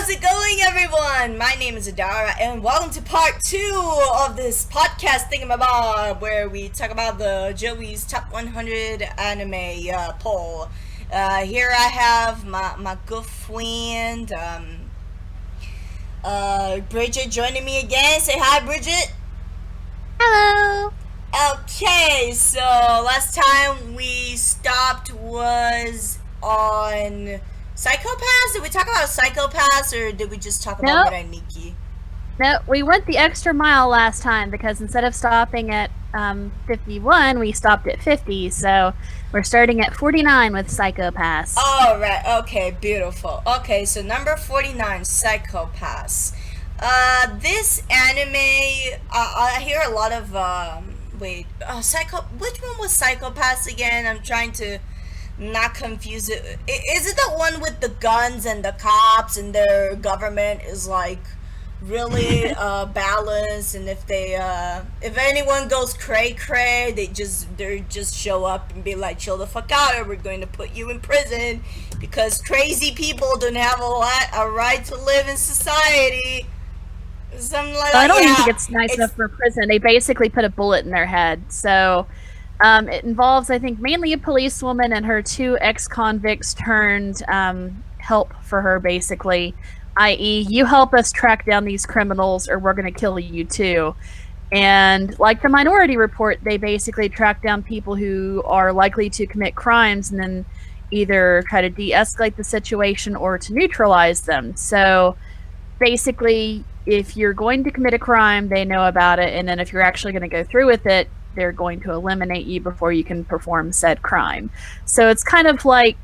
How's it going, everyone? My name is Adara, and welcome to part 2 of this podcast thingamabob, where we talk about the Joey's Top 100 Anime poll. Here I have my good friend, Bridget joining me again. Say hi, Bridget. Hello. Okay, so last time we stopped was on Psychopaths. Did we talk about Psychopaths, or did we just talk about Mirai Nikki? No, we went the extra mile last time because instead of stopping at 51, we stopped at 50. So we're starting at 49 with Psychopaths. Oh, right. Okay, beautiful. Okay, so number 49, Psychopaths. This anime, I hear a lot of, which one was Psychopaths again? I'm trying to not confuse it. Is it the one with the guns and the cops and their government is like really balanced, and if anyone goes cray, they just show up and be like, chill the fuck out, or we're going to put you in prison because crazy people don't have a right to live in society. Something like that. I don't even think it's nice enough for prison. They basically put a bullet in their head. So it involves, I think, mainly a policewoman and her two ex-convicts turned help for her, basically. I.e., you help us track down these criminals or we're going to kill you too. And like the Minority Report, they basically track down people who are likely to commit crimes and then either try to de-escalate the situation or to neutralize them. So basically, if you're going to commit a crime, they know about it, and then if you're actually going to go through with it, they're going to eliminate you before you can perform said crime. So it's kind of like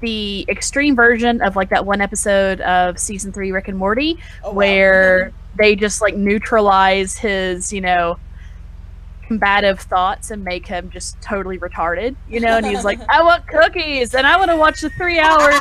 the extreme version of like that one episode of season 3 Rick and Morty, where they just like neutralize his, combative thoughts and make him just totally retarded, and he's like, I want cookies and I want to watch the 3-hour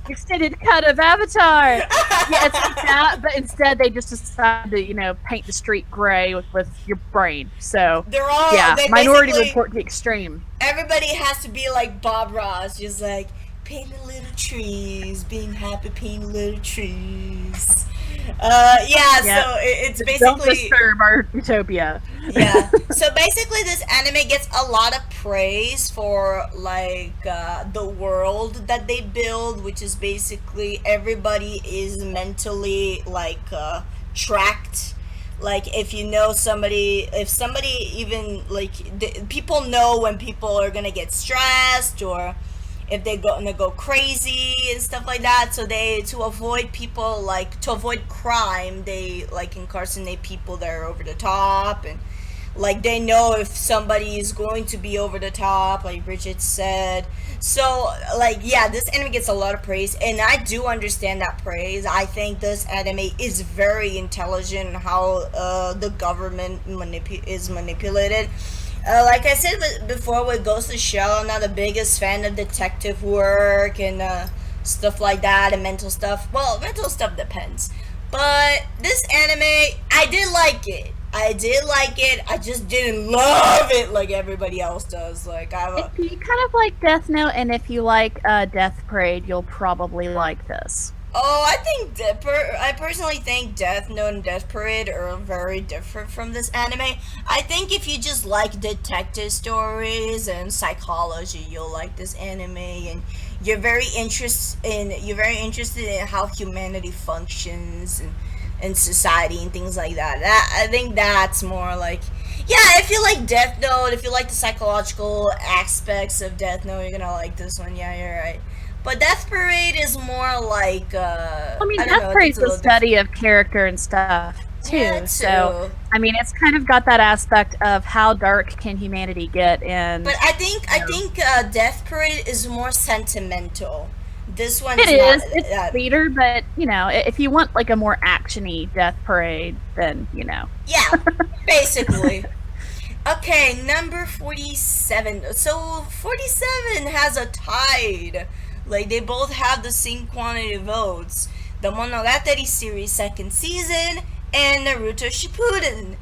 extended cut of Avatar. Yeah, it's like that, but instead they just decide to, paint the street gray with your brain. So they're all Minority Report to extreme. Everybody has to be like Bob Ross, just like painting little trees, being happy painting little trees. So it's basically don't disturb our utopia. Yeah. So basically, this anime gets a lot of praise for like the world that they build, which is basically everybody is mentally like tracked. Like if somebody even like people know when people are gonna get stressed or if they're gonna go crazy and stuff like that. So to avoid crime, they like incarcerate people that are over the top, and like they know if somebody is going to be over the top, like Bridget said. So this anime gets a lot of praise, and I do understand that praise. I think this anime is very intelligent in how the government is manipulated. Like I said before, with Ghost of Shell, I'm not the biggest fan of detective work and stuff like that, and mental stuff. Well, mental stuff depends. But this anime, I did like it. I just didn't love it like everybody else does. If you kind of like Death Note, and if you like Death Parade, you'll probably like this. Oh, I personally think Death Note and Death Parade are very different from this anime. I think if you just like detective stories and psychology, you'll like this anime, and you're very interested in how humanity functions and society and things like that. I think that's more like, if you like Death Note, if you like the psychological aspects of Death Note, you're gonna like this one. Yeah, you're right. But Death Parade is more like Death Parade's a study of character and stuff too. Yeah, too. So it's kind of got that aspect of how dark can humanity get. But I think Death Parade is more sentimental. This one it's sweeter, but if you want like a more actiony Death Parade, then yeah, basically. Okay, number 47. So 47 has a tied. Like, they both have the same quantity of votes. The Monogatari series second season and Naruto Shippuden.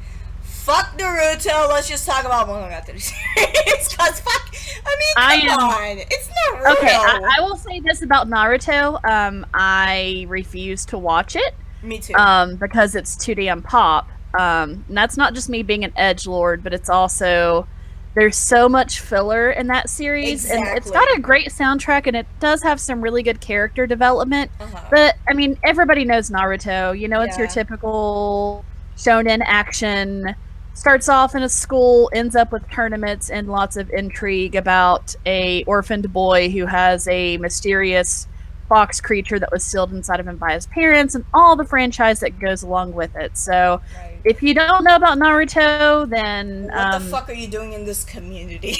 fuck Naruto. Let's just talk about Monogatari series. Cause fuck, I mean, come on, it's Naruto. Okay, I will say this about Naruto. I refuse to watch it. Me too. Because it's too damn pop. And that's not just me being an edgelord, but it's also there's so much filler in that series, and it's got a great soundtrack, and it does have some really good character development. But I mean, everybody knows Naruto. You know, it's your typical shonen action. Starts off in a school, ends up with tournaments and lots of intrigue about a orphaned boy who has a mysterious fox creature that was sealed inside of him by his parents, and all the franchise that goes along with it. So if you don't know about Naruto, then what the fuck are you doing in this community?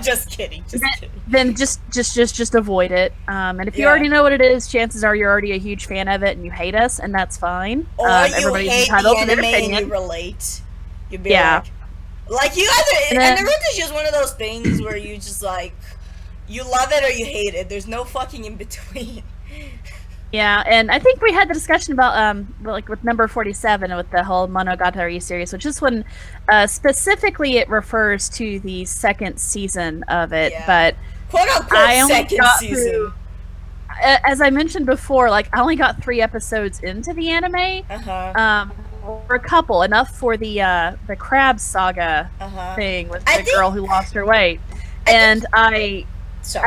Just kidding. Then just avoid it. And if you already know what it is, chances are you're already a huge fan of it and you hate us, and that's fine. Or you hate the anime and you relate. You'd be like you either. And Naruto's just one of those things where you just like, you love it or you hate it. There's no fucking in between. Yeah, and I think we had the discussion about like with number 47 with the whole Monogatari series, which is when specifically it refers to the second season of it, but quote unquote I only second got season. Through, as I mentioned before, like I only got 3 episodes into the anime. Or a couple, enough for the crab saga thing with the girl who lost her weight, and I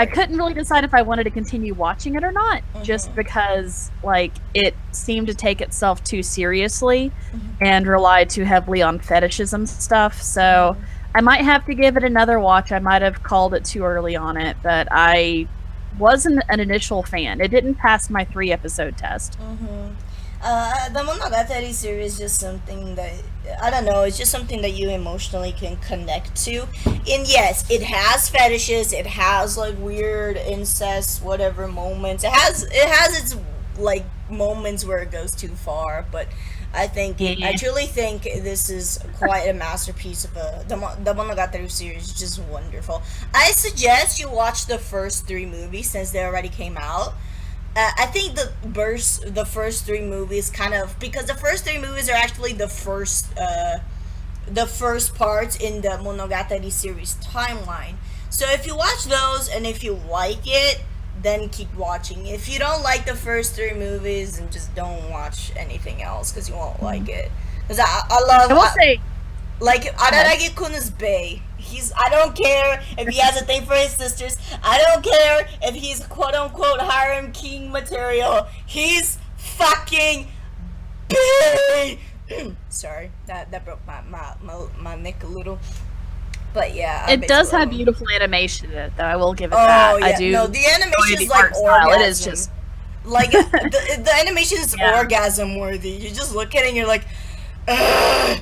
couldn't really decide if I wanted to continue watching it or not, just because like it seemed to take itself too seriously and relied too heavily on fetishism stuff. So I might have to give it another watch. I might have called it too early on it, but I wasn't an initial fan. It didn't pass my 3-episode test. The Monogatari series is just something that, I don't know, it's just something that you emotionally can connect to. And yes, it has fetishes, it has like weird incest, whatever moments. It has its like moments where it goes too far, but I truly think this is quite a masterpiece of the Monogatari series is just wonderful. I suggest you watch the first 3 movies since they already came out. I think the first 3 movies kind of, because the first 3 movies are actually the first parts in the Monogatari series timeline. So if you watch those and if you like it, then keep watching. If you don't like the first 3 movies, then just don't watch anything else because you won't like it. Because I love. I will say, like Araragi-kun is bae. I don't care if he has a thing for his sisters. I don't care if he's quote unquote harem king material. He's fucking bae. Sorry, that broke my neck a little. But yeah, it does have beautiful animation in it, though. I will give it that. Yeah. I do. No, the animation is like orgasm. It is just like the animation is orgasm worthy. You just look at it and you're like, ugh.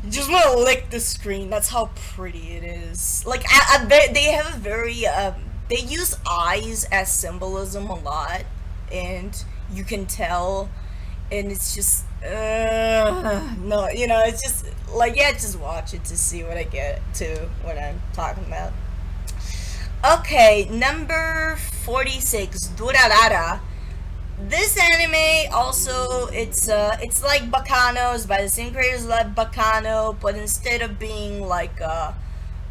You just want to lick the screen. That's how pretty it is. Like, they have a very, they use eyes as symbolism a lot, and you can tell, and it's just, no, you know, it's just, like, yeah, just watch it to see what I get to what I'm talking about. Okay, number 46, Durarara. This anime also, it's like Bakano, it's by the same creators like Bakano, but instead of being like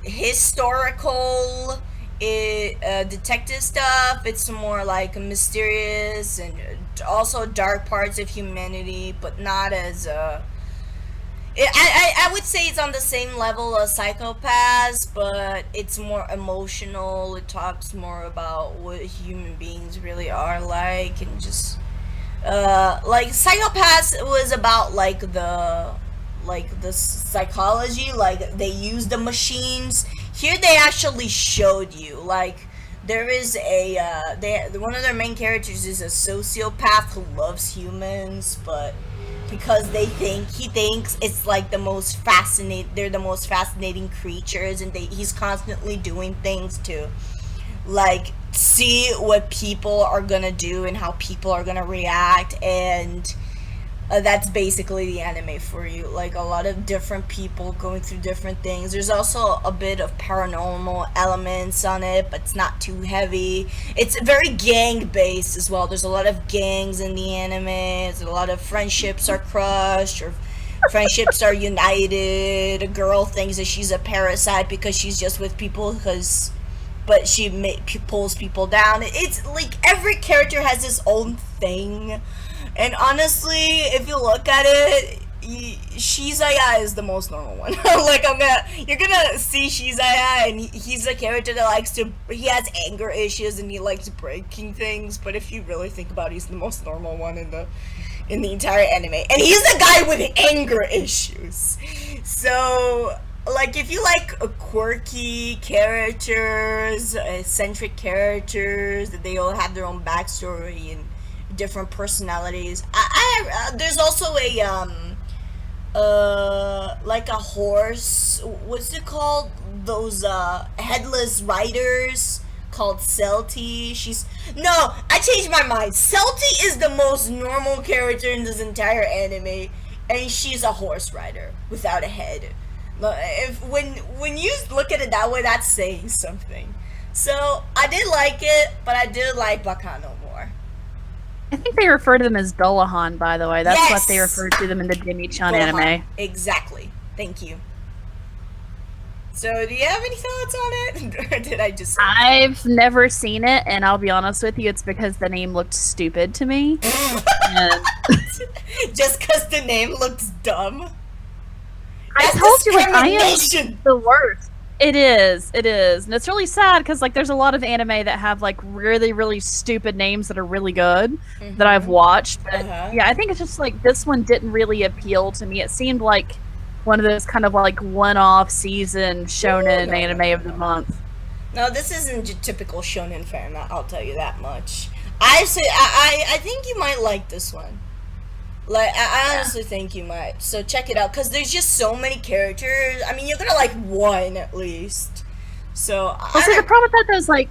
historical detective stuff, it's more like mysterious and also dark parts of humanity, but not as I would say it's on the same level as Psychopaths, but it's more emotional. It talks more about what human beings really are like, and just like Psychopaths was about like the psychology, like they use the machines. Here they actually showed you, like, there is one of their main characters is a sociopath who loves humans, but because he thinks it's like they're the most fascinating creatures, and he's constantly doing things to like see what people are gonna do and how people are gonna react, and that's basically the anime for you. Like, a lot of different people going through different things. There's also a bit of paranormal elements on it, but it's not too heavy. It's very gang based as well. There's a lot of gangs in the anime. There's a lot of friendships are crushed, or Friendships are united. A girl thinks that she's a parasite because she's just with people but she pulls people down. It's like every character has his own thing, and honestly, if you look at it, Shizaya is the most normal one. Like you're gonna see Shizaya, and he's a character that he has anger issues and he likes breaking things. But if you really think about it, he's the most normal one in the entire anime, and he's the guy with anger issues. So, like, if you like quirky characters, eccentric characters, that they all have their own backstory and different personalities. There's also like a horse. What's it called? Those headless riders called Celti. I changed my mind. Celti is the most normal character in this entire anime, and she's a horse rider without a head. When you look at it that way, that's saying something. So I did like it, but I did like Bakano more. I think they refer to them as Dullahan, by the way. That's Yes! what they refer to them in the Demi-chan Gohan. anime. Exactly. Thank you. So, do you have any thoughts on it? Or did I just... I've never seen it, and I'll be honest with you, it's because the name looked stupid to me. And just because the name looks dumb? I told you, like, I am the worst. It is. And it's really sad, because, like, there's a lot of anime that have, like, really, really stupid names that are really good, that I've watched. But, yeah, I think it's just, like, this one didn't really appeal to me. It seemed like one of those kind of, like, one-off season shonen anime of the month. No, this isn't your typical shonen fan, I'll tell you that much. I think you might like this one. Like, I honestly think you might. So check it out, because there's just so many characters. I mean, you're gonna like one at least. So, the problem with that, though, is, like,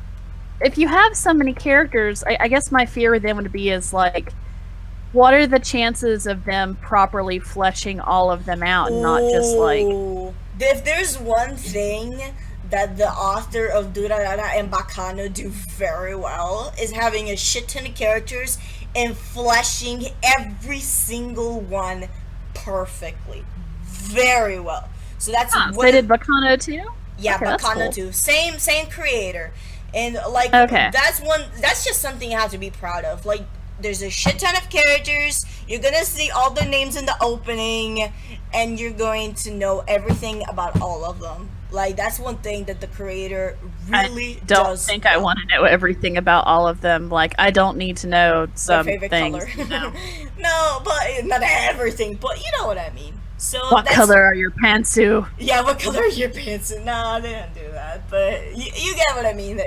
if you have so many characters, I guess my fear then would be is, like, what are the chances of them properly fleshing all of them out and not just, like... If there's one thing that the author of Durarara and Bakano do very well, is having a shit ton of characters and fleshing every single one perfectly. Very well. So that's so they did Bakano too? Yeah, okay, Bakano cool. too. Same creator. And like that's just something you have to be proud of. Like, there's a shit ton of characters, you're gonna see all the names in the opening, and you're going to know everything about all of them. Like, that's one thing that the creator really does. I don't think I want to know everything about all of them. Like, I don't need to know some favorite things. Color. No, but not everything, but you know what I mean. So what color are your pantsu? Yeah, what color are your pantsu? No, they don't do that, but you get what I mean.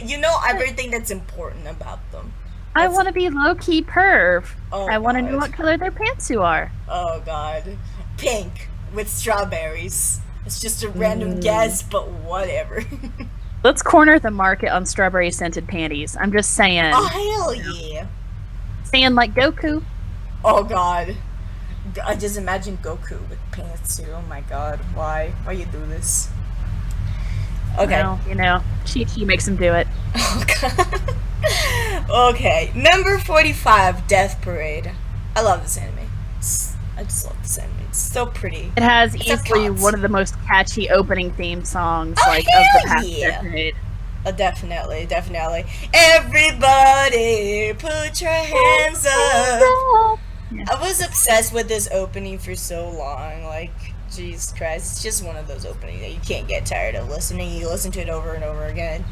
You know everything that's important about them. I want to be low-key perv. Oh, I want to know what color their pantsu are. Oh, God. Pink with strawberries. It's just a random guess, but whatever. Let's corner the market on strawberry-scented panties. I'm just saying. Oh, hell yeah. Saying like Goku. Oh, God. I just imagine Goku with pantsu. Oh, my God. Why? Why you do this? Okay. Well, you know, Chi-Chi makes him do it. Oh, God. Okay. Number 45, Death Parade. I love this anime. I just love this anime. It's so pretty. It has easily one of the most catchy opening theme songs of the past decade. Definitely. Everybody, put your hands up. Yeah. I was obsessed with this opening for so long. Like, Jesus Christ, it's just one of those openings that you can't get tired of listening. You listen to it over and over again.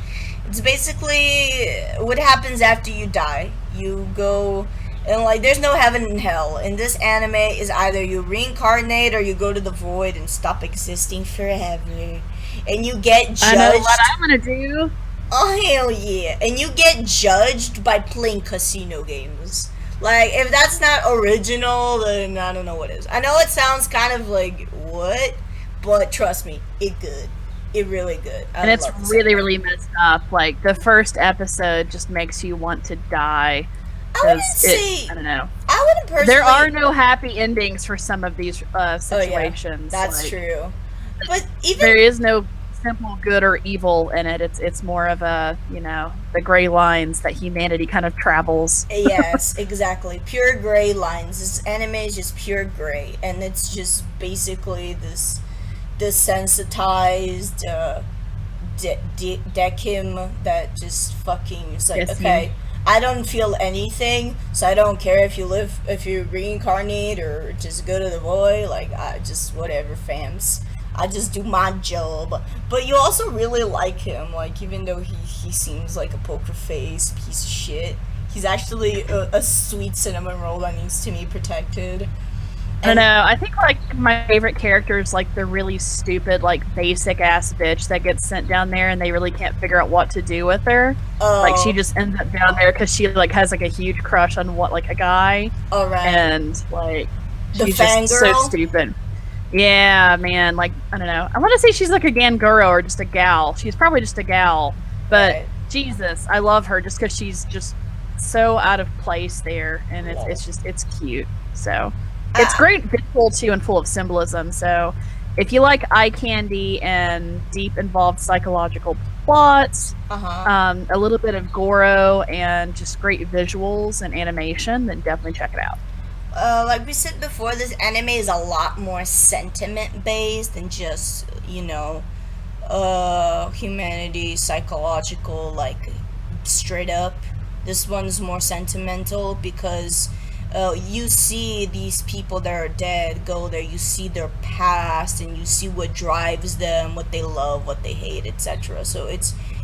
It's basically what happens after you die. You go... And, like, there's no heaven and hell. In this anime, is either you reincarnate or you go to the void and stop existing forever. And you get judged... I know what I'm gonna do. Oh, hell yeah. And you get judged by playing casino games. Like, if that's not original, then I don't know what is. I know it sounds kind of like, what? But trust me, it good. It really good. And it's really, really messed up. Like, the first episode just makes you want to die. I wouldn't say... I don't know. I wouldn't personally... There are no happy endings for some of these situations. Oh, yeah. That's true. But even... There is no simple good or evil in it. It's more of a, the gray lines that humanity kind of travels. Yes, exactly. Pure gray lines. This anime is just pure gray, and it's just basically this desensitized Dekim that just fucking is like, Yes, you. okay, I don't feel anything, so I don't care if you reincarnate or just go to the void. Like, I just whatever, fams. I just do my job. But you also really like him, like even though he seems like a poker face piece of shit. He's actually a sweet cinnamon roll that needs to be protected. I don't know. I think like my favorite character is like the really stupid, like basic ass bitch that gets sent down there, and they really can't figure out what to do with her. Like she just ends up down there because she like has like a huge crush on a guy, alright. And like The she's just so fangirl? stupid. Yeah, man. Like I don't know. I want to say she's like a Ganguro or just a gal. She's probably just a gal, but Right. Jesus, I love her just because she's just so out of place there, and it's cute. So it's great visual too and full of symbolism. So if you like eye candy and deep involved psychological plots, a little bit of Goro and just great visuals and animation, then definitely check it out. Like we said before, this anime is a lot more sentiment based than just, humanity, psychological, like straight up. This one's more sentimental because you see these people that are dead go there, you see their past, and you see what drives them, what they love, what they hate, etc. So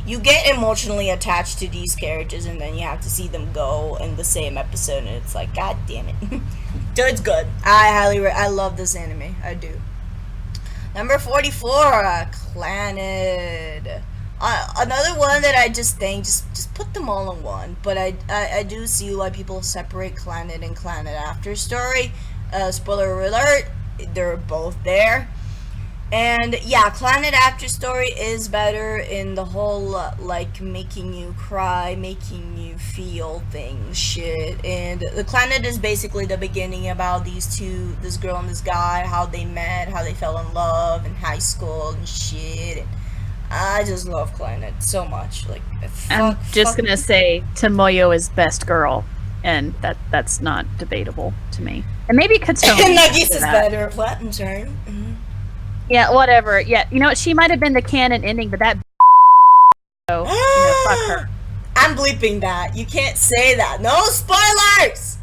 you get emotionally attached to these characters, and then you have to see them go in the same episode, and it's like, god damn it. So it's good. I love this anime. I do. Number 44, Clannad. Another one that I just think just put them all in one, but I do see why people separate Clannad and Clannad After Story. Spoiler alert, they're both there. And yeah, Clannad After Story is better in the whole like making you cry, making you feel things, shit. And the Clannad is basically the beginning about these two, this girl and this guy, how they met, how they fell in love in high school and shit. And I just love Clannad so much. Like, I'm just gonna say Tomoyo is best girl, and that's not debatable to me. And maybe Katomi. Nagisa's better. Platinum turn. Mm-hmm. Yeah, whatever. Yeah, you know what? She might have been the canon ending, but that. So, fuck her. I'm bleeping that. You can't say that. No spoilers.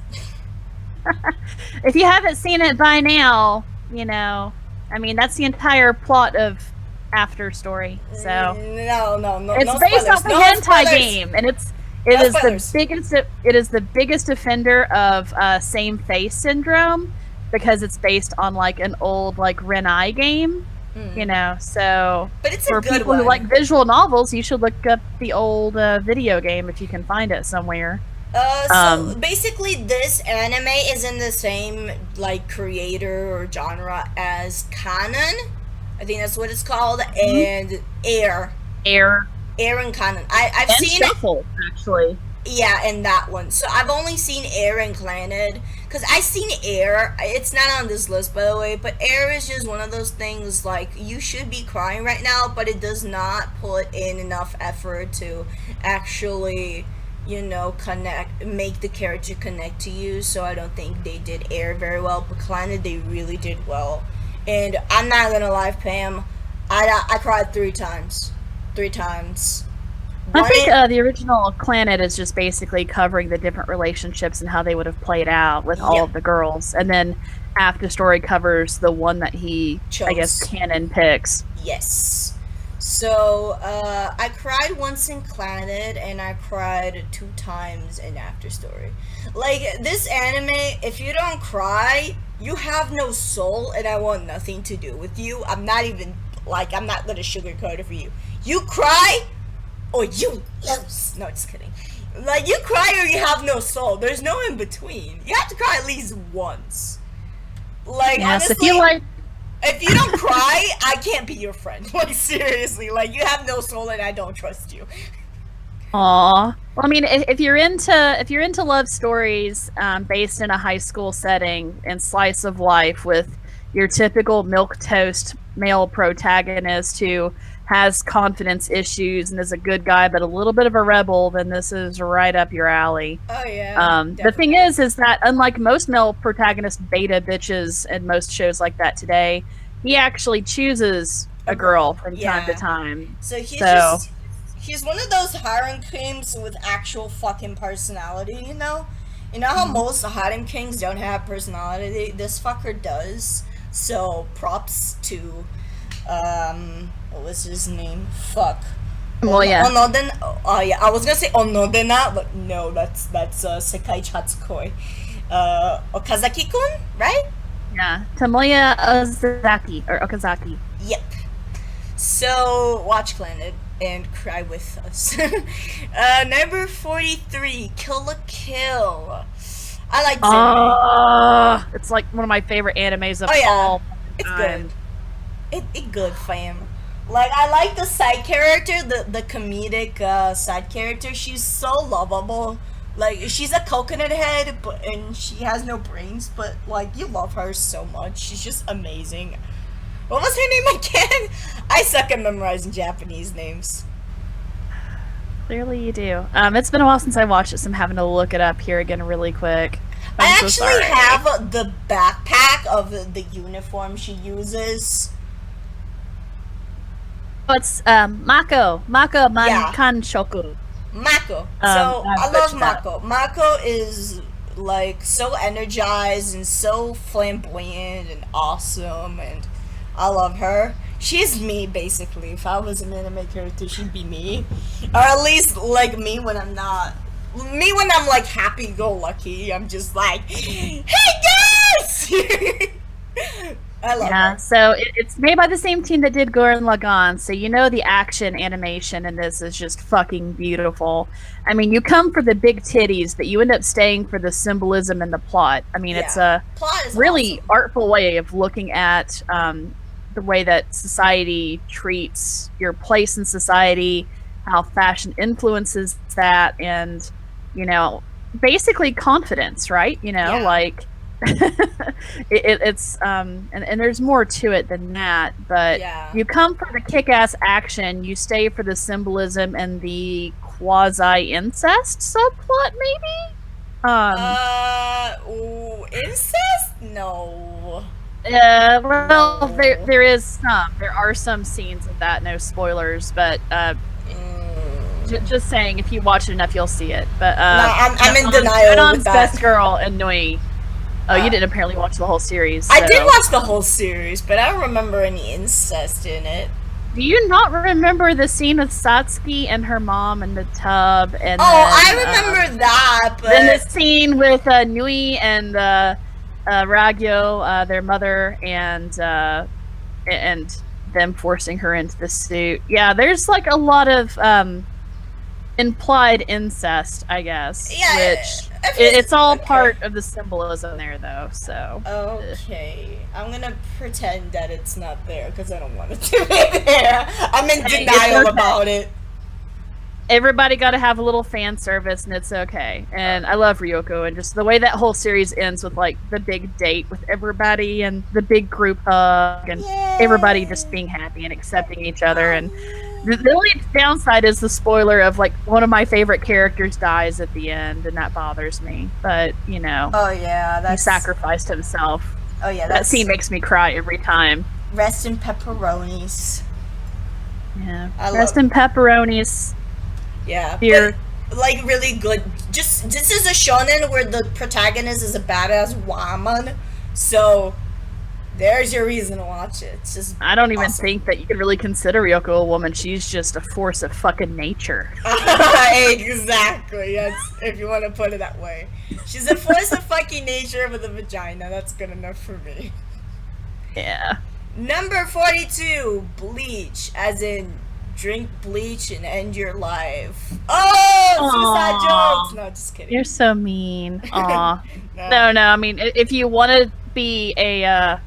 If you haven't seen it by now, I mean, that's the entire plot of After Story. So no. It's no based off a hentai spoilers. Game, and it is the biggest offender of same face syndrome, because it's based on like an old like Renai game, So but it's for a good people one. who like visual novels, you should look up the old video game if you can find it somewhere. So basically, this anime is in the same like creator or genre as Kanon. I think that's what it's called, and Air and Kanon. I've and seen Shuffle, actually. Yeah, and that one. So I've only seen Air and Clannad. Because I seen Air. It's not on this list, by the way. But Air is just one of those things, like, you should be crying right now, but it does not put in enough effort to actually, make the character connect to you. So I don't think they did Air very well. But Clannad, they really did well. And I'm not gonna lie, Pam. I cried 3 times. 3 times. I think the original Clannad is just basically covering the different relationships and how they would have played out with all of the girls. And then After Story covers the one that he, chose. I guess, canon picks. Yes. So, I cried once in Clannad, and I cried 2 times in After Story. Like, this anime, if you don't cry, you have no soul, and I want nothing to do with you. I'm not gonna sugarcoat it for you. You cry, or you lose. No, just kidding. Like, you cry or you have no soul. There's no in between. You have to cry at least once. Like, yes, honestly, if you don't cry, I can't be your friend. Like, seriously. Like, you have no soul and I don't trust you. Aw. Well, I mean, if you're into love stories based in a high school setting and slice of life with your typical milquetoast male protagonist who has confidence issues and is a good guy but a little bit of a rebel, then this is right up your alley. Oh yeah. The thing is that unlike most male protagonist beta bitches in most shows like that today, he actually chooses a girl from time to time. So he's one of those harem kings with actual fucking personality, you know? You know how most harem kings don't have personality? This fucker does. So props to what was his name? Fuck. Onoden. Oh yeah, I was gonna say Onodena, but no, that's Sekaiichi Hatsukoi. Okazaki-kun, right? Yeah, Tomoya Okazaki. Yep. So watch Clannad and cry with us. Number 43, Kill la Kill. I like it's like one of my favorite animes of all time. It's good. It's good, fam. Like, I like the side character, the comedic side character. She's so lovable. Like, she's a coconut head, and she has no brains, but, like, you love her so much. She's just amazing. What was her name again? I suck at memorizing Japanese names. Clearly you do. It's been a while since I watched it, so I'm having to look it up here again really quick. I actually have the backpack of the uniform she uses. It's Mako Kanshoku. Mako. So I love Mako. Mako is like so energized and so flamboyant and awesome, and I love her. She's me, basically. If I was an anime character, she'd be me, or at least like me when I'm not. Me when I'm like happy-go-lucky. I'm just like, hey guys. I love her. So it's made by the same team that did Gurren Lagann, so you know the action animation in this is just fucking beautiful. I mean, you come for the big titties, but you end up staying for the symbolism and the plot. I mean, it's a really artful way of looking at the way that society treats your place in society, how fashion influences that, and, you know, basically confidence, right? You know, like... it's and there's more to it than that, but you come for the kick-ass action, you stay for the symbolism and the quasi-incest subplot, maybe? Incest? No. Well, there are some scenes of that, no spoilers, but just saying, if you watch it enough, you'll see it. But I'm in denial with that. Best Girl and Nui. Oh, you didn't apparently watch the whole series. So. I did watch the whole series, but I don't remember any incest in it. Do you not remember the scene with Satsuki and her mom in the tub? And I remember that, but... Then the scene with Nui and Ragyo, their mother, and them forcing her into the suit. Yeah, there's like a lot of implied incest, I guess. Yeah, which it's all part of the symbolism there, though. So okay, I'm gonna pretend that it's not there because I don't want it to be there. I'm in denial about it. Everybody got to have a little fan service, and it's okay. And I love Ryoko, and just the way that whole series ends with like the big date with everybody and the big group hug, and everybody just being happy and accepting each other. And the only downside is the spoiler of like one of my favorite characters dies at the end, and that bothers me. But you know, he sacrificed himself. Oh yeah, that scene makes me cry every time. Rest in pepperonis. Yeah, rest in pepperonis. Yeah, but, like really good. Just this is a shonen where the protagonist is a badass woman, so there's your reason to watch it. It's just I don't even think that you can really consider Ryoko a woman. She's just a force of fucking nature. Exactly. Yes, if you want to put it that way, she's a force of fucking nature with a vagina. That's good enough for me. Yeah. Number 42, Bleach, as in drink bleach and end your life. Oh, suicide jokes. No, just kidding. You're so mean. Aw. No. I mean, if you want to be a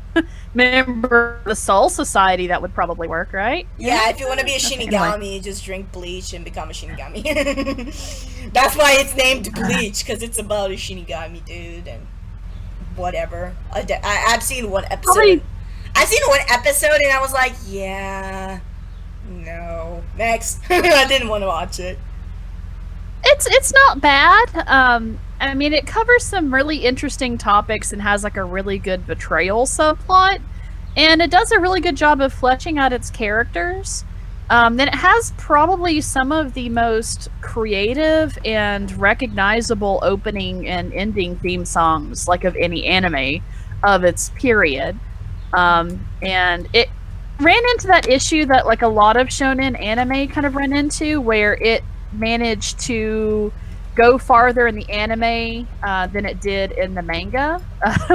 member of the Soul Society, that would probably work, right? Yeah, if you want to be a Shinigami, just drink bleach and become a Shinigami. That's why it's named Bleach, because it's about a Shinigami, dude, and whatever. I've seen one episode. I've seen one episode, and I was like, yeah, No. Next. I didn't want to watch it. It's not bad. I mean, it covers some really interesting topics and has like a really good betrayal subplot, and it does a really good job of fleshing out its characters. Then it has probably some of the most creative and recognizable opening and ending theme songs, like of any anime of its period. And it ran into that issue that like a lot of shonen anime kind of run into, where it managed to go farther in the anime than it did in the manga,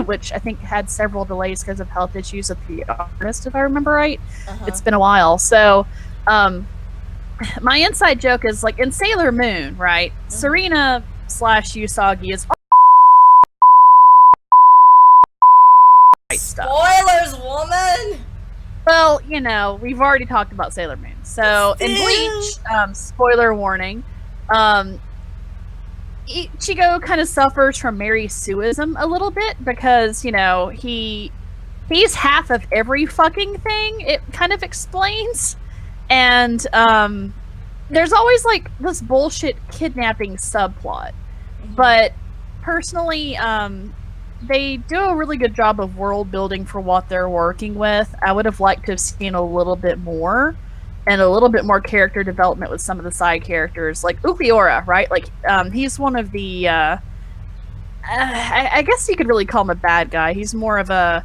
which I think had several delays because of health issues with the artist, if I remember right. Uh-huh. It's been a while. So, my inside joke is like in Sailor Moon, right? Mm-hmm. Serena / Usagi is spoilers, woman. Well, you know, we've already talked about Sailor Moon. So in Bleach, spoiler warning, Ichigo kind of suffers from Mary Sueism a little bit because, you know, he's half of every fucking thing it kind of explains. And there's always like this bullshit kidnapping subplot. Mm-hmm. But personally, they do a really good job of world building for what they're working with. I would have liked to have seen a little bit more and a little bit more character development with some of the side characters, like Ulquiorra, right? Like, he's one of the, I guess you could really call him a bad guy. He's more of an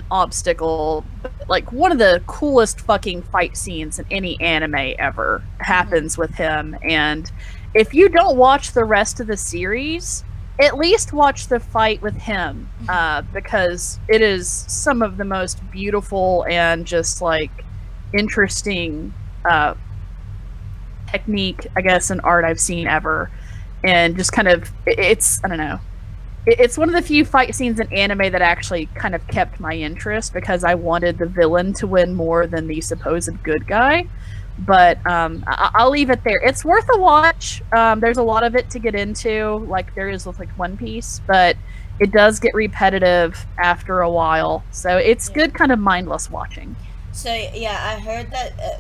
obstacle. Like, one of the coolest fucking fight scenes in any anime ever happens with him. And if you don't watch the rest of the series, at least watch the fight with him, because it is some of the most beautiful and just like interesting technique, I guess, and art I've seen ever. And just kind of, it's, I don't know, it's one of the few fight scenes in anime that actually kind of kept my interest because I wanted the villain to win more than the supposed good guy. But I'll leave it there. It's worth a watch. There's a lot of it to get into, like there is with like One Piece, but it does get repetitive after a while. So it's good kind of mindless watching. So yeah, I heard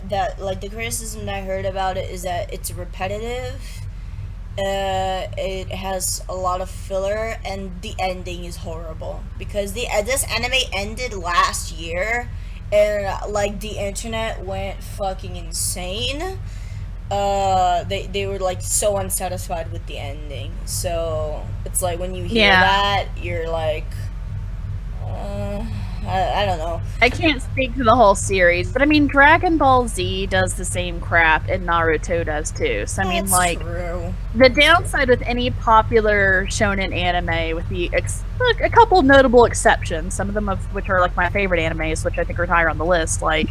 that like the criticism that I heard about it is that it's repetitive. It has a lot of filler, and the ending is horrible because this anime ended last year. And like the internet went fucking insane. They were like so unsatisfied with the ending. So it's like when you hear that, you're like, I don't know. I can't speak to the whole series, but I mean, Dragon Ball Z does the same crap, and Naruto does too. So I mean, like, true. The downside with any popular shonen anime, with a couple notable exceptions, some of them of which are like my favorite animes, which I think are higher on the list, like,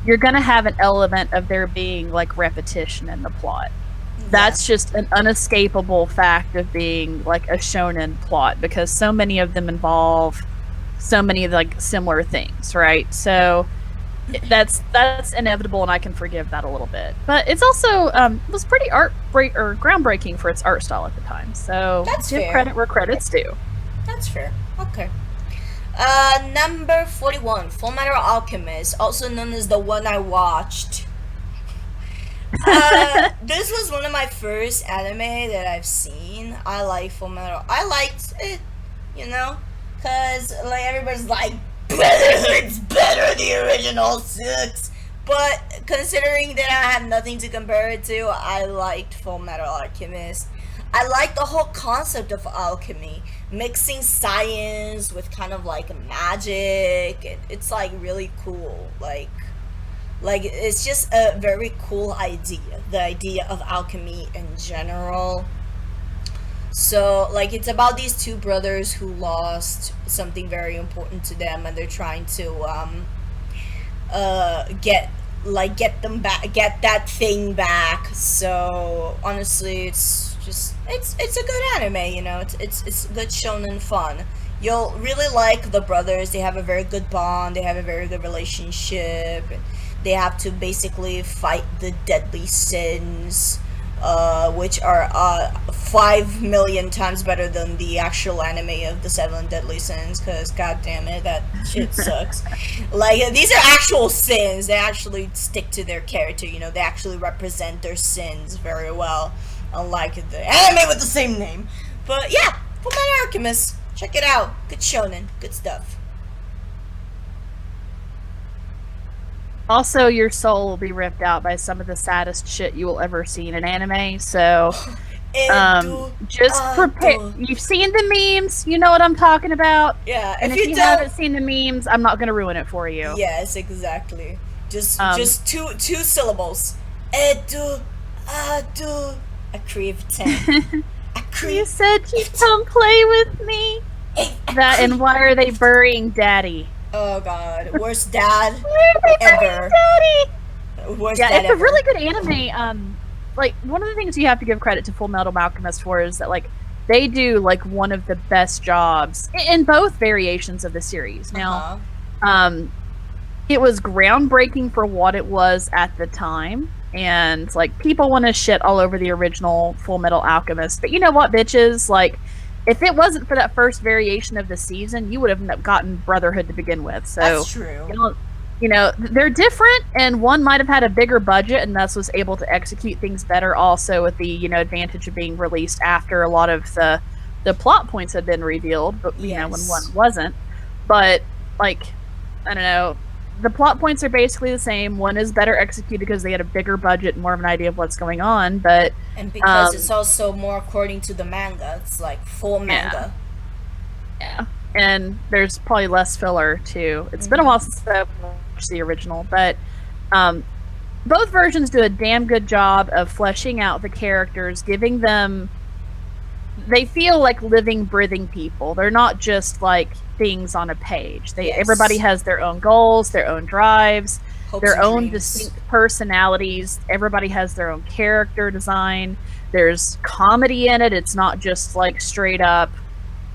you're gonna have an element of there being like repetition in the plot. That's just an unescapable fact of being like a shonen plot, because so many of them involve so many like similar things, right? So that's inevitable, and I can forgive that a little bit. But it's also it was pretty groundbreaking for its art style at the time. So that's give fair. Credit where credit's due. That's fair. Okay. Number 41, Fullmetal Alchemist, also known as the one I watched. This was one of my first anime that I've seen. I like Fullmetal. I liked it, you know. Because, like, everybody's like, it's better, the original sucks. But, considering that I have nothing to compare it to, I liked Fullmetal Alchemist. I liked the whole concept of alchemy. Mixing science with kind of, like, magic. It's, like, really cool. Like, it's just a very cool idea. The idea of alchemy in general. So, like, it's about these two brothers who lost something very important to them, and they're trying to, get that thing back. So, honestly, it's a good anime, you know, it's good shonen fun. You'll really like the brothers. They have a very good bond, they have a very good relationship, they have to basically fight the deadly sins which are 5 million times better than the actual anime of the Seven Deadly Sins, because god damn it, that shit sucks. Like, these are actual sins. They actually stick to their character, you know, they actually represent their sins very well, unlike the anime with the same name. But yeah, Fullmetal Alchemist, check it out. Good shonen, good stuff. Also, your soul will be ripped out by some of the saddest shit you will ever see in an anime. So, just prepare. You've seen the memes. You know what I'm talking about. Yeah, and if you haven't seen the memes, I'm not going to ruin it for you. Yes, exactly. Just two syllables. Edu, adu, akrivten. You said you'd come play with me. That, and why are they burying Daddy? Oh god, worst dad ever. Worst yeah, dad it's ever. a really good anime. Like, one of the things you have to give credit to Fullmetal Alchemist for is that, like, they do, like, one of the best jobs in both variations of the series. Now, it was groundbreaking for what it was at the time, and, like, people want to shit all over the original Fullmetal Alchemist, but you know what, bitches? Like, if it wasn't for that first variation of the season, you would have gotten Brotherhood to begin with. So that's true. You know, they're different, and one might have had a bigger budget and thus was able to execute things better, also with the, you know, advantage of being released after a lot of the plot points had been revealed, but you know, when one wasn't. But, like, I don't know, the plot points are basically the same. One is better executed because they had a bigger budget and more of an idea of what's going on, but and because it's also more according to the manga, it's like full manga. Yeah. And there's probably less filler too. It's been a while since I've watched the original, but both versions do a damn good job of fleshing out the characters, giving them, they feel like living, breathing people. They're not just like things on a page. Everybody has their own goals, their own drives, their own distinct personalities. Everybody has their own character design. There's comedy in it. It's not just like straight up,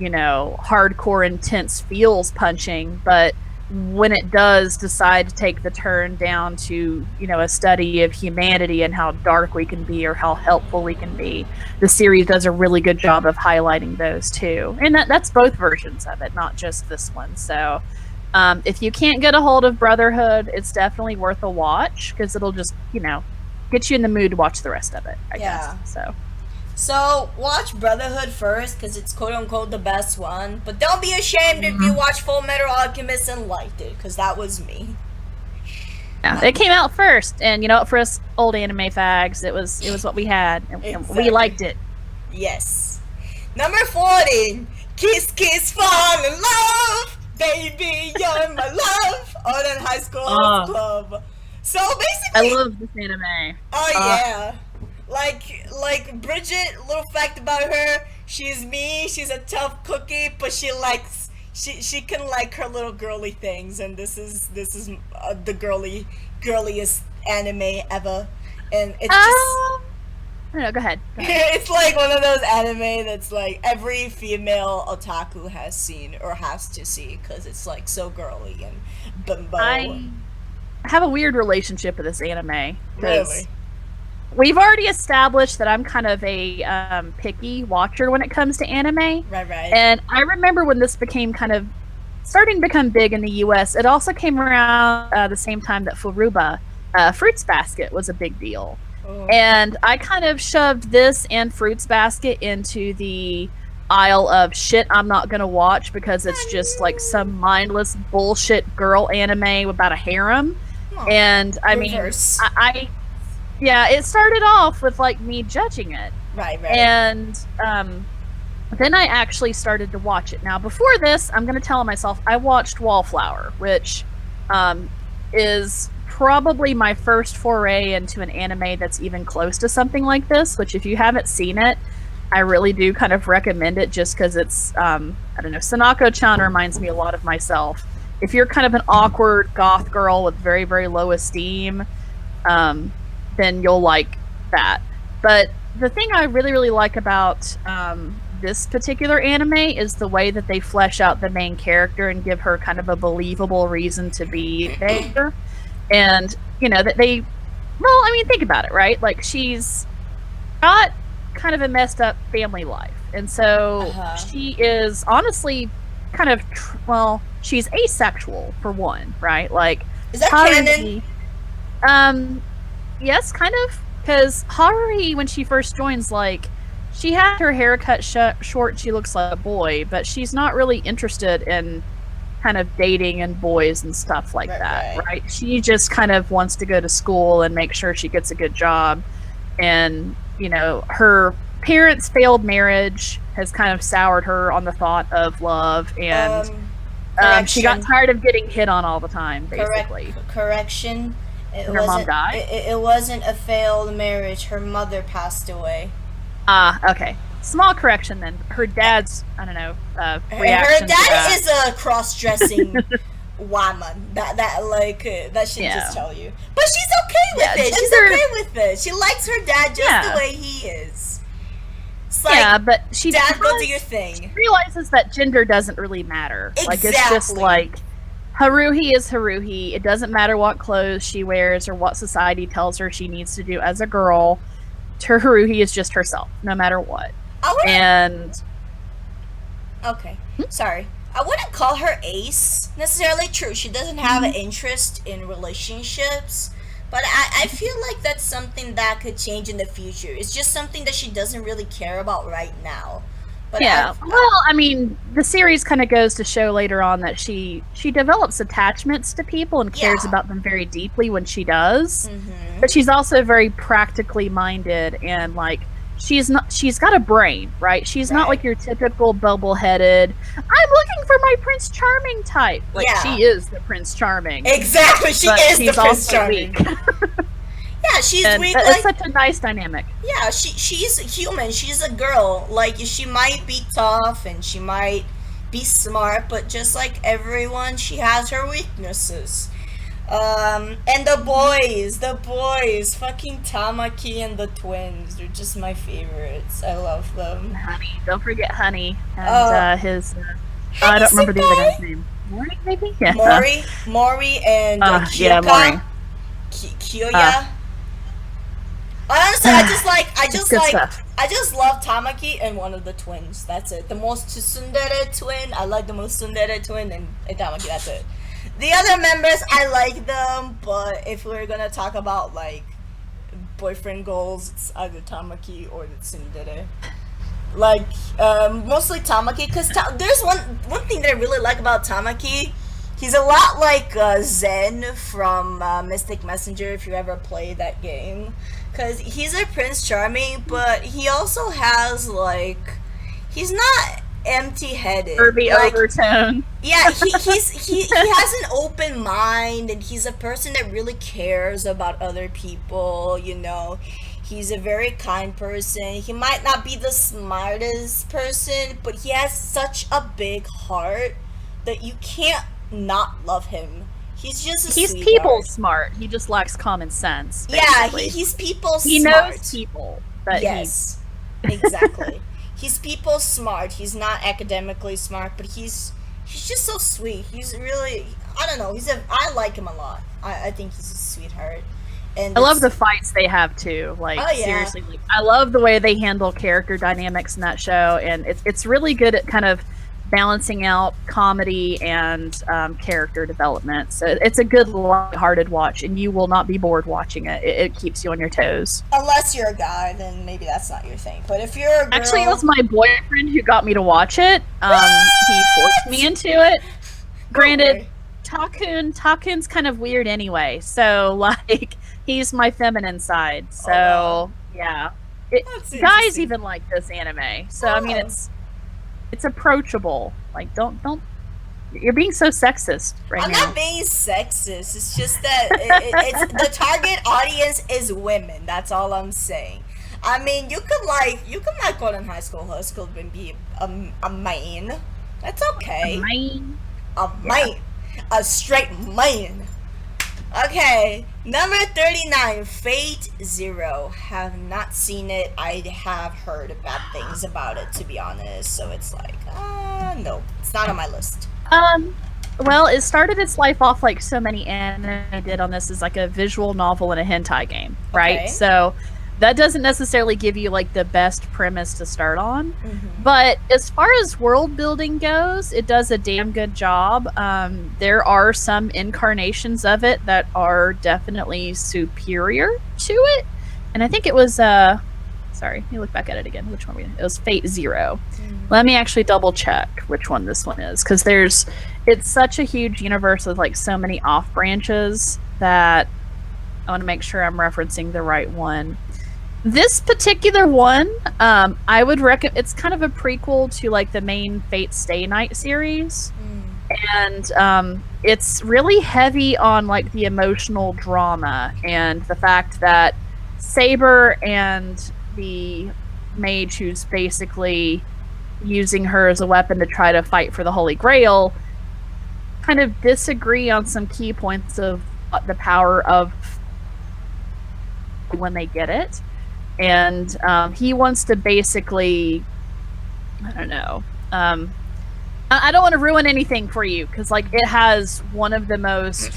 you know, hardcore, intense feels punching, but when it does decide to take the turn down to, you know, a study of humanity and how dark we can be or how helpful we can be, the series does a really good job of highlighting those too. And that's both versions of it, not just this one. So if you can't get a hold of Brotherhood, it's definitely worth a watch, because it'll just, you know, get you in the mood to watch the rest of it, I guess. So watch Brotherhood first, because it's quote unquote the best one. But don't be ashamed if you watch Fullmetal Alchemist and liked it, because that was me. Yeah, it came out first, and you know what? For us old anime fags, it was what we had, and we liked it. Yes. Number 14, Kiss Kiss Fall in Love, Baby You're My Love, Ouran High School Club. So basically, I love this anime. Oh yeah. Like Bridget, little fact about her, she's me, she's a tough cookie, but she can like her little girly things, and this is the girliest anime ever, and it's just no, go ahead. It's like one of those anime that's like every female otaku has seen or has to see, because it's like so girly and bimbo. I have a weird relationship with this anime. Really? We've already established that I'm kind of a picky watcher when it comes to anime. Right. And I remember when this became starting to become big in the US, it also came around the same time that Furuba, Fruits Basket, was a big deal. Oh. And I kind of shoved this and Fruits Basket into the aisle of shit I'm not going to watch, because it's just like some mindless bullshit girl anime about a harem. Oh, and I reverse. mean, yeah, it started off with like me judging it. Right. And then I actually started to watch it. Now, before this, I'm going to tell myself I watched Wallflower, which is probably my first foray into an anime that's even close to something like this, which if you haven't seen it, I really do kind of recommend it, just because it's, I don't know, Sanako-chan reminds me a lot of myself. If you're kind of an awkward goth girl with very, very low esteem, then you'll like that. But the thing I really, really like about this particular anime is the way that they flesh out the main character and give her kind of a believable reason to be there. And, you know, that they, well, I mean, think about it, right? Like, she's got kind of a messed up family life, and so Uh-huh. she is honestly kind of she's asexual for one, right? Like Is that canon? Haruhi, um, yes, kind of, because Haruhi, when she first joins, like she had her hair cut short, she looks like a boy, but she's not really interested in kind of dating and boys and stuff like that, Right. right? She just kind of wants to go to school and make sure she gets a good job. And, you know, her parents' failed marriage has kind of soured her on the thought of love. And she got Correction. tired of getting hit on all the time, basically. Correction. And her mom died? It wasn't a failed marriage. Her mother passed away. Okay. Small correction then. Her dad's, I don't know, reaction Her dad to that. is a cross-dressing woman. That should just tell you. But she's okay with it. She's okay with it. She likes her dad just the way he is. It's like, but she dad, go do your thing. She realizes that gender doesn't really matter. Exactly. Like, it's just like Haruhi is Haruhi. It doesn't matter what clothes she wears or what society tells her she needs to do as a girl. Her Haruhi is just herself, no matter what. Okay, sorry. I wouldn't call her ace necessarily. True, she doesn't have an interest in relationships, but I feel like that's something that could change in the future. It's just something that she doesn't really care about right now. But I mean, the series kind of goes to show later on that she develops attachments to people and cares about them very deeply when she does. Mm-hmm. But she's also very practically minded, and like she's got a brain, right? She's not like your typical bubble-headed, I'm looking for my Prince Charming type. Like she is the Prince Charming. Exactly, she's the Prince Charming. Yeah, she's weak. It's such a nice dynamic. Yeah, she's human. She's a girl. Like, she might be tough and she might be smart, but just like everyone, she has her weaknesses. And the boys, fucking Tamaki and the twins, they're just my favorites. I love them. Honey, don't forget Honey and his. I don't remember the other guy's name. Mori, maybe. Yeah. Mori, and Kyoka. Mori. Kyoya. Honestly, I just love Tamaki and one of the twins. That's it. The most tsundere twin. I like the most tsundere twin and Tamaki. That's it. The other members, I like them, but if we're gonna talk about like boyfriend goals, it's either Tamaki or the tsundere. Like mostly Tamaki, because there's one thing that I really like about Tamaki. He's a lot like Zen from Mystic Messenger, if you ever played that game. Because he's a Prince Charming, but he also has, like, he's not empty-headed. Kirby overtone. Yeah, he has an open mind, and he's a person that really cares about other people, you know. He's a very kind person. He might not be the smartest person, but he has such a big heart that you can't not love him. He's just he's sweetheart. People smart. He just lacks common sense. Basically. Yeah, he's people smart. He knows people. But exactly. He's people smart. He's not academically smart, but he's just so sweet. He's really, I don't know. I like him a lot. I think he's a sweetheart. And I love the fights they have too. Like seriously, like, I love the way they handle character dynamics in that show, and it's really good at kind of balancing out comedy and character development. So it's a good light-hearted watch, and you will not be bored watching it. It keeps you on your toes. Unless you're a guy, then maybe that's not your thing. But if you're a girl... Actually, it was my boyfriend who got me to watch it. He forced me into it. Granted, Takun's kind of weird anyway, so like he's my feminine side. So yeah, guys even like this anime. So I mean, it's approachable. Like, don't. You're being so sexist right now. I'm not being sexist. It's just that it's the target audience is women. That's all I'm saying. I mean, you could like Golden High School and be a man. That's okay. A man. A straight man. Okay, number 39, Fate Zero. Have not seen it. I have heard bad things about it, to be honest. So it's like, no, it's not on my list. Well, it started its life off like so many anime did on this as like a visual novel and a hentai game, right? Okay. So that doesn't necessarily give you like the best premise to start on. But as far as world building goes, it does a damn good job. There are some incarnations of it that are definitely superior to it. And I think it was sorry, let me look back at it again. Which one it was? Fate Zero. Let me actually double check which one this one is, because it's such a huge universe with like so many off branches that I want to make sure I'm referencing the right one. This particular one, I would recommend. It's kind of a prequel to like the main Fate Stay Night series, and it's really heavy on like the emotional drama and the fact that Saber and the mage who's basically using her as a weapon to try to fight for the Holy Grail kind of disagree on some key points of the power of when they get it. And he wants to basically, I don't know, I don't want to ruin anything for you, because like it has one of the most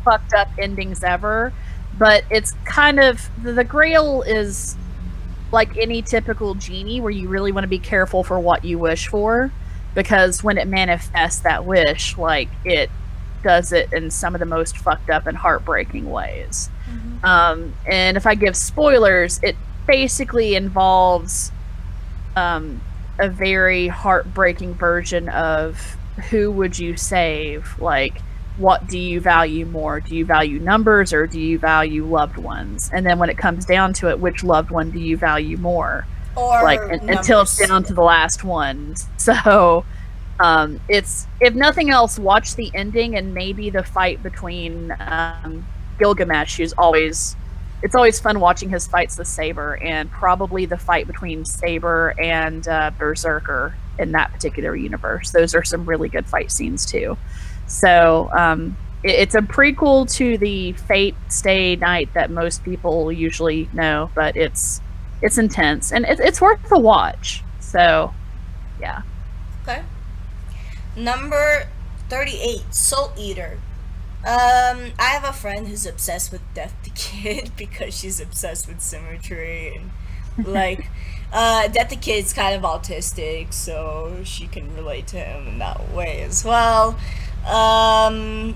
fucked up endings ever, but it's kind of, the Grail is like any typical genie where you really want to be careful for what you wish for, because when it manifests that wish, like it does it in some of the most fucked up and heartbreaking ways. And if I give spoilers, it basically involves a very heartbreaking version of who would you save? Like, what do you value more? Do you value numbers or do you value loved ones? And then when it comes down to it, which loved one do you value more? Or like until it's down to the last one. So it's, if nothing else, watch the ending and maybe the fight between Gilgamesh, who's always, it's always fun watching his fights with Saber, and probably the fight between Saber and Berserker in that particular universe. Those are some really good fight scenes too. So it's a prequel to the Fate Stay Night that most people usually know, but it's intense and it's worth the watch. So yeah. Okay. Number 38, Soul Eater. I have a friend who's obsessed with Death the Kid because she's obsessed with symmetry, and like Death the Kid's kind of autistic, so she can relate to him in that way as well. Yeah,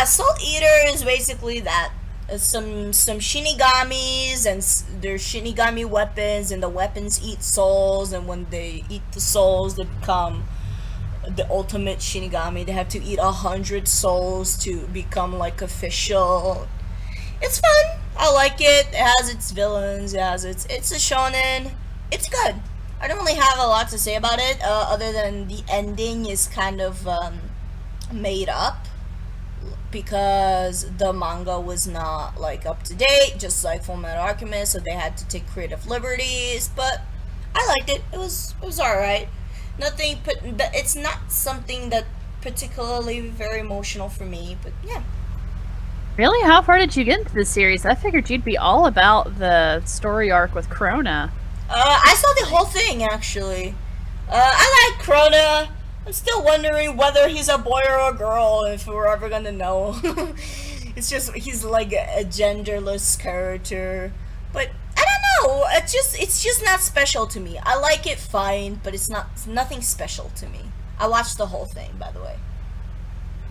Soul Eater is basically that. Some shinigamis, and their shinigami weapons, and the weapons eat souls, and when they eat the souls, they become the ultimate shinigami. They have to eat 100 souls to become like official. It's fun. I like it. It has its villains. It has it's a shonen. It's good. I don't really have a lot to say about it, other than the ending is kind of made up, because the manga was not like up to date, just like Fullmetal Alchemist, so they had to take creative liberties. But I liked it. It was alright. Nothing, but it's not something that particularly very emotional for me. But yeah. Really, how far did you get into this series? I figured you'd be all about the story arc with Krona. I saw the whole thing actually. I like Krona. I'm still wondering whether he's a boy or a girl, if we're ever gonna know. It's just, he's like a genderless character. But I don't know, it's just not special to me. I like it fine, but it's nothing special to me. I watched the whole thing, by the way.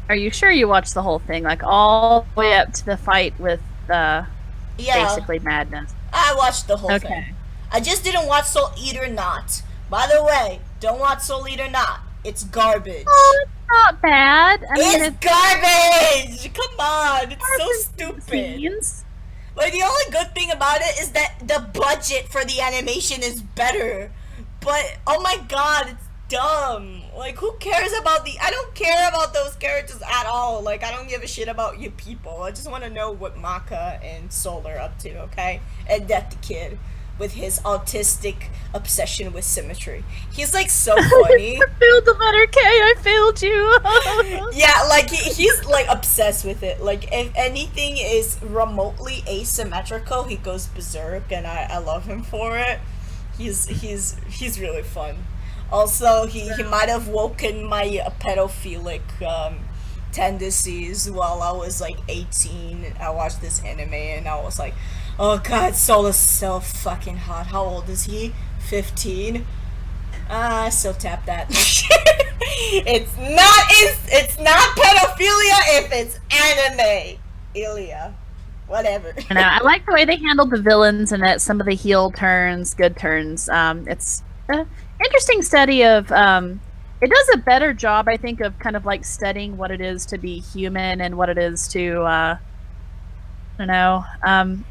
Are you sure you watched the whole thing? Like all the way up to the fight with basically Madness? I watched the whole thing. I just didn't watch Soul Eater Not. By the way, don't watch Soul Eater Not. It's garbage. Oh, it's not bad. I mean, it's garbage! Come on, it's so stupid. Like, the only good thing about it is that the budget for the animation is better. But, oh my god, it's dumb. Like, who cares about I don't care about those characters at all. Like, I don't give a shit about you people. I just want to know what Maka and Soul are up to, okay? And Death the Kid, with his autistic obsession with symmetry. He's like so funny. I failed the letter K, I failed you. Yeah, like he's like obsessed with it. Like if anything is remotely asymmetrical, he goes berserk, and I love him for it. He's really fun. Also, he might have woken my pedophilic tendencies while I was like 18. I watched this anime and I was like, Oh god, Soul is so fucking hot. How old is he? 15? I still tap that. It's not pedophilia if it's anime. Ilya. Whatever. I know. I like the way they handled the villains and that some of the heel turns, good turns. It's an interesting study of. It does a better job, I think, of kind of like studying what it is to be human and what it is to,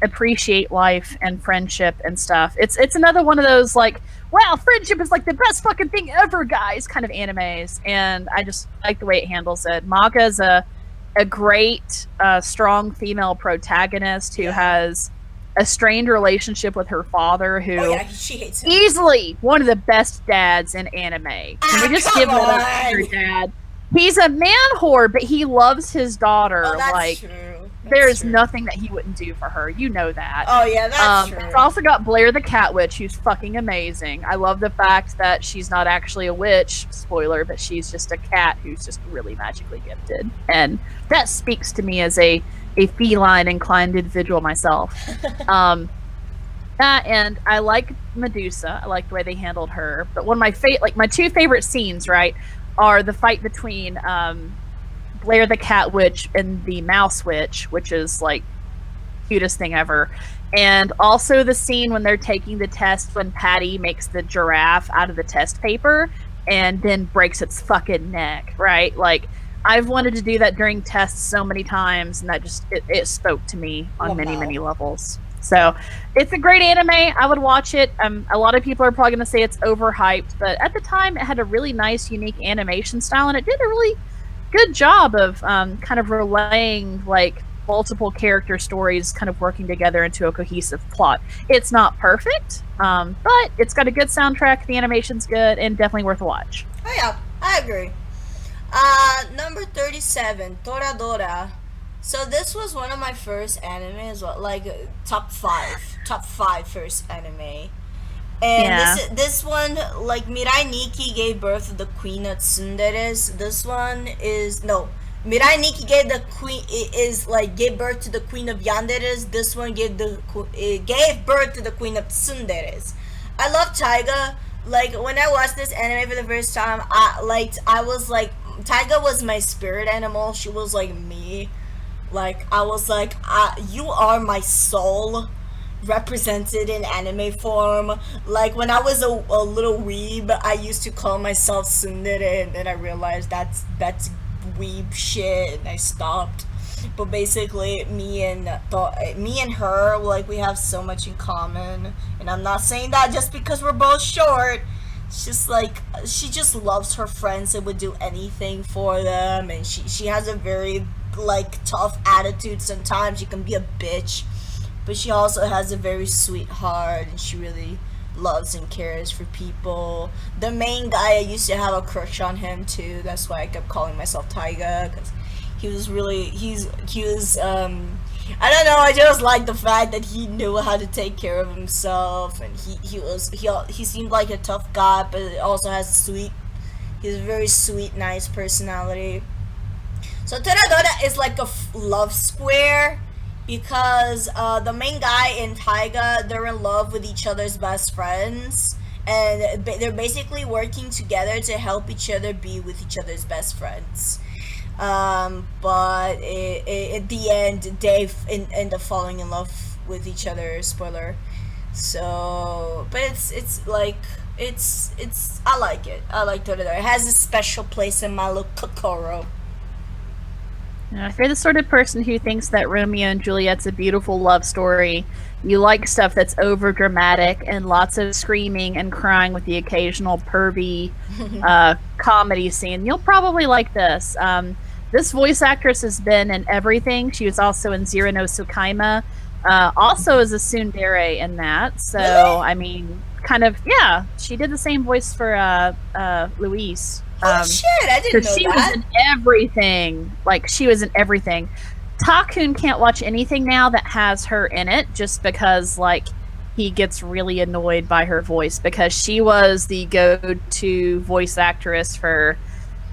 appreciate life and friendship and stuff. It's another one of those like, wow, friendship is like the best fucking thing ever, guys, kind of animes, and I just like the way it handles it. Maka's a great, strong female protagonist who has a strained relationship with her father, who she hates him. Easily one of the best dads in anime. Can we just give it up to her dad? He's a man whore, but he loves his daughter. Oh, that's like true. there's nothing that he wouldn't do for her. You know that. Oh yeah, that's true. It's also got Blair the Cat Witch, who's fucking amazing. I love the fact that she's not actually a witch, spoiler, but she's just a cat who's just really magically gifted. And that speaks to me as a feline inclined individual myself. And I like Medusa. I like the way they handled her. But one of my two favorite scenes, right, are the fight between Blair the Cat Witch and the Mouse Witch, which is like cutest thing ever. And also the scene when they're taking the test when Patty makes the giraffe out of the test paper and then breaks its fucking neck, right? Like, I've wanted to do that during tests so many times, and that just it spoke to me on many levels. So it's a great anime. I would watch it. A lot of people are probably going to say it's overhyped, but at the time it had a really nice, unique animation style, and it did a really good job of kind of relaying like multiple character stories kind of working together into a cohesive plot. It's not perfect, but it's got a good soundtrack, the animation's good, and definitely worth a watch. Oh yeah, I agree. Number 37, Toradora. So this was one of my first animes, like top five first anime. And this one, like Mirai Nikki gave birth to the queen of tsunderes. This one is Mirai Nikki gave birth to the queen of yanderes. This one gave birth to the queen of tsunderes. I love Taiga. Like when I watched this anime for the first time, I was like, Taiga was my spirit animal. She was like me. Like I was like, you are my soul represented in anime form. Like when I was a little weeb, I used to call myself tsundere, and then I realized that's weeb shit, and I stopped. But basically, me and her, like, we have so much in common, and I'm not saying that just because we're both short. It's just like she just loves her friends and would do anything for them, and she has a very like tough attitude. Sometimes she can be a bitch, but she also has a very sweet heart, and she really loves and cares for people. The main guy, I used to have a crush on him too. That's why I kept calling myself Taiga, because he was I don't know, I just like the fact that he knew how to take care of himself, and he seemed like a tough guy, but also has he's a very sweet, nice personality. So Toradora is like a love square, because the main guy and Taiga, they're in love with each other's best friends, and they're basically working together to help each other be with each other's best friends. But at the end, they end up falling in love with each other. Spoiler. So, but it's I like it. I like Toradora. It has a special place in my little kokoro. If you're the sort of person who thinks that Romeo and Juliet's a beautiful love story, you like stuff that's over dramatic and lots of screaming and crying with the occasional pervy comedy scene, you'll probably like this. This voice actress has been in everything. She was also in Zero no Tsukaima, also as a tsundere in that. So, really? I mean, kind of, yeah. She did the same voice for Luis. Oh shit, I didn't know she that. Was in everything. Like, she was in everything. Takun can't watch anything now that has her in it, just because, like, he gets really annoyed by her voice, because she was the go-to voice actress for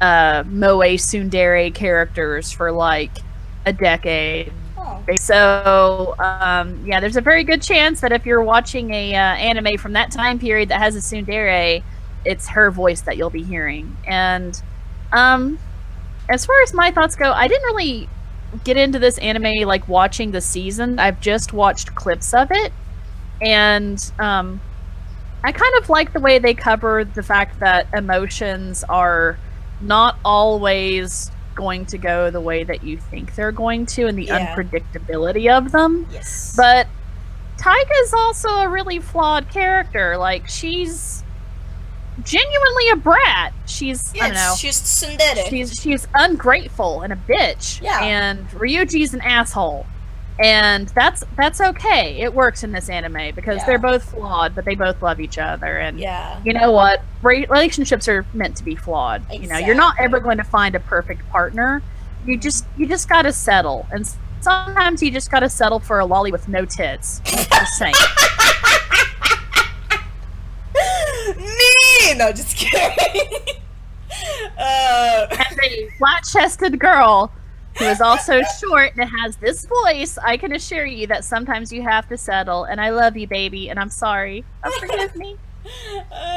moe tsundere characters for, like, a decade. Oh. So, yeah, there's a very good chance that if you're watching a anime from that time period that has a tsundere, it's her voice that you'll be hearing. And as far as my thoughts go, I didn't really get into this anime like watching the season. I've just watched clips of it, and I kind of like the way they cover the fact that emotions are not always going to go the way that you think they're going to, and the unpredictability of them. Yes. But Taiga's also a really flawed character. Like, she's genuinely a brat. She's I don't know. She's tsundere. She's ungrateful and a bitch. Yeah. And Ryuji's an asshole. And that's okay. It works in this anime because they're both flawed, but they both love each other. And you know what? Relationships are meant to be flawed. Exactly. You know, you're not ever going to find a perfect partner. You just gotta settle. And sometimes you just gotta settle for a lolly with no tits. Just saying. Me! No, just kidding. As a flat-chested girl who is also short and has this voice, I can assure you that sometimes you have to settle. And I love you, baby, and I'm sorry. Forgive me.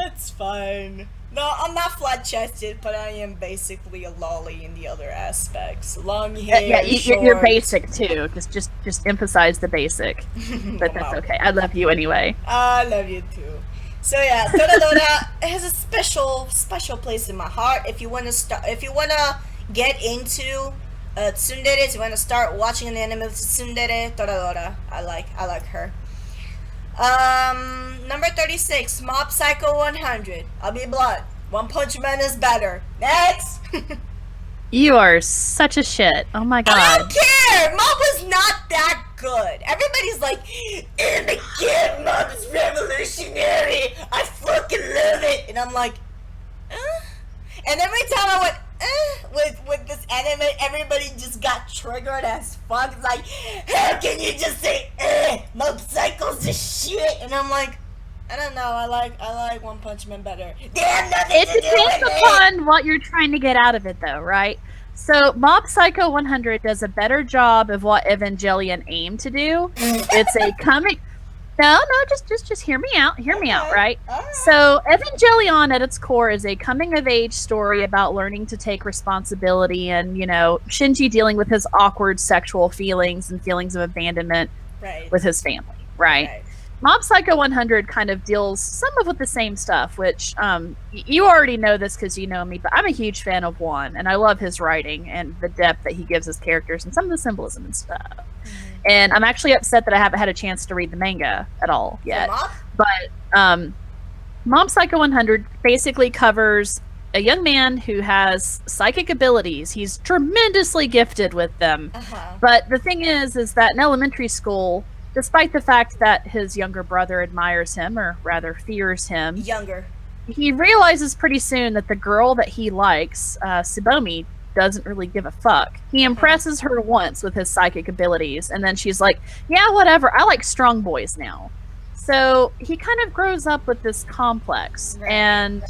It's fine. No, I'm not flat-chested, but I am basically a lolly in the other aspects. Long hair, you're basic too. Just emphasize the basic. But that's okay. I love you anyway. I love you too. So yeah, Toradora has a special place in my heart. If you wanna get into tsunderes, you wanna start watching an anime with tsundere, Toradora. I like her. Number 36, Mob Psycho 100. I'll be blunt. One Punch Man is better. Next. You are such a shit. Oh my god. I don't care. Mob was not that good. Everybody's like, oh my god, Mob is revolutionary. I fucking love it. And I'm like, And every time I went, with this anime, everybody just got triggered as fuck. It's like, how can you just say, Mob Psycho's the shit? And I'm like, I don't know. I like One Punch Man better. They have nothing to do with it. It depends upon what you're trying to get out of it, though, right? So, Mob Psycho 100 does a better job of what Evangelion aimed to do. It's a coming. No, just hear me out. Hear me out, right? So, Evangelion at its core is a coming-of-age story about learning to take responsibility and, you know, Shinji dealing with his awkward sexual feelings and feelings of abandonment with his family, right? Mob Psycho 100 kind of deals some of the same stuff, which you already know this because you know me, but I'm a huge fan of 1, and I love his writing and the depth that he gives his characters and some of the symbolism and stuff. And I'm actually upset that I haven't had a chance to read the manga at all yet. But Mob Psycho 100 basically covers a young man who has psychic abilities. He's tremendously gifted with them. But the thing is that in elementary school, despite the fact that his younger brother admires him, or rather fears him, he realizes pretty soon that the girl that he likes, Tsubomi, doesn't really give a fuck. He impresses her once with his psychic abilities, and then she's like, yeah, whatever, I like strong boys now. So he kind of grows up with this complex, and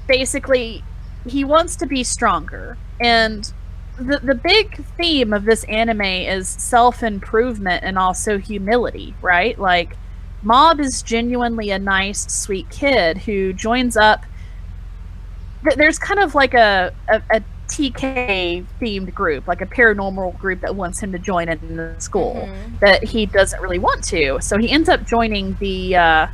basically he wants to be stronger. And the big theme of this anime is self-improvement and also humility, right? Like, Mob is genuinely a nice, sweet kid who joins up. There's kind of like a TK-themed group, like a paranormal group that wants him to join in the school that he doesn't really want to. So he ends up joining the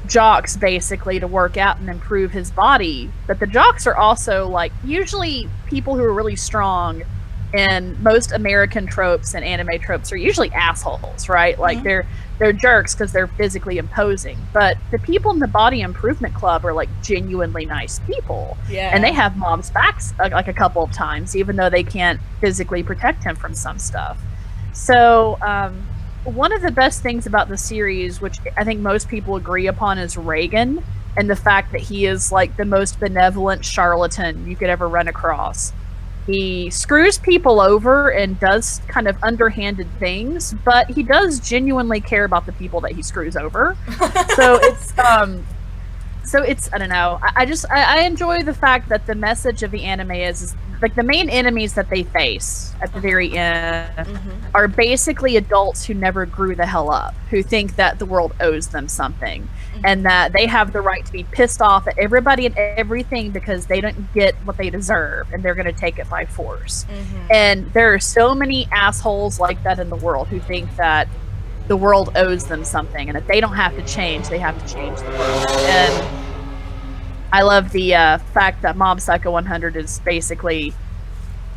jocks, basically, to work out and improve his body. But the jocks are also, like, usually people who are really strong, and most American tropes and anime tropes are usually assholes, right? Like, they're jerks because they're physically imposing. But the people in the Body Improvement Club are, like, genuinely nice people. And they have Mob's backs, like, a couple of times, even though they can't physically protect him from some stuff. So, one of the best things about the series, which I think most people agree upon, is Reagan, and the fact that he is like the most benevolent charlatan you could ever run across. He screws people over and does kind of underhanded things, but he does genuinely care about the people that he screws over. So so it's, I don't know. I enjoy the fact that the message of the anime is like the main enemies that they face at the very end are basically adults who never grew the hell up, who think that the world owes them something, and that they have the right to be pissed off at everybody and everything because they don't get what they deserve, and they're going to take it by force. And there are so many assholes like that in the world who think that the world owes them something, and if they don't have to change, they have to change the world. And I love the fact that Mob Psycho 100 is basically,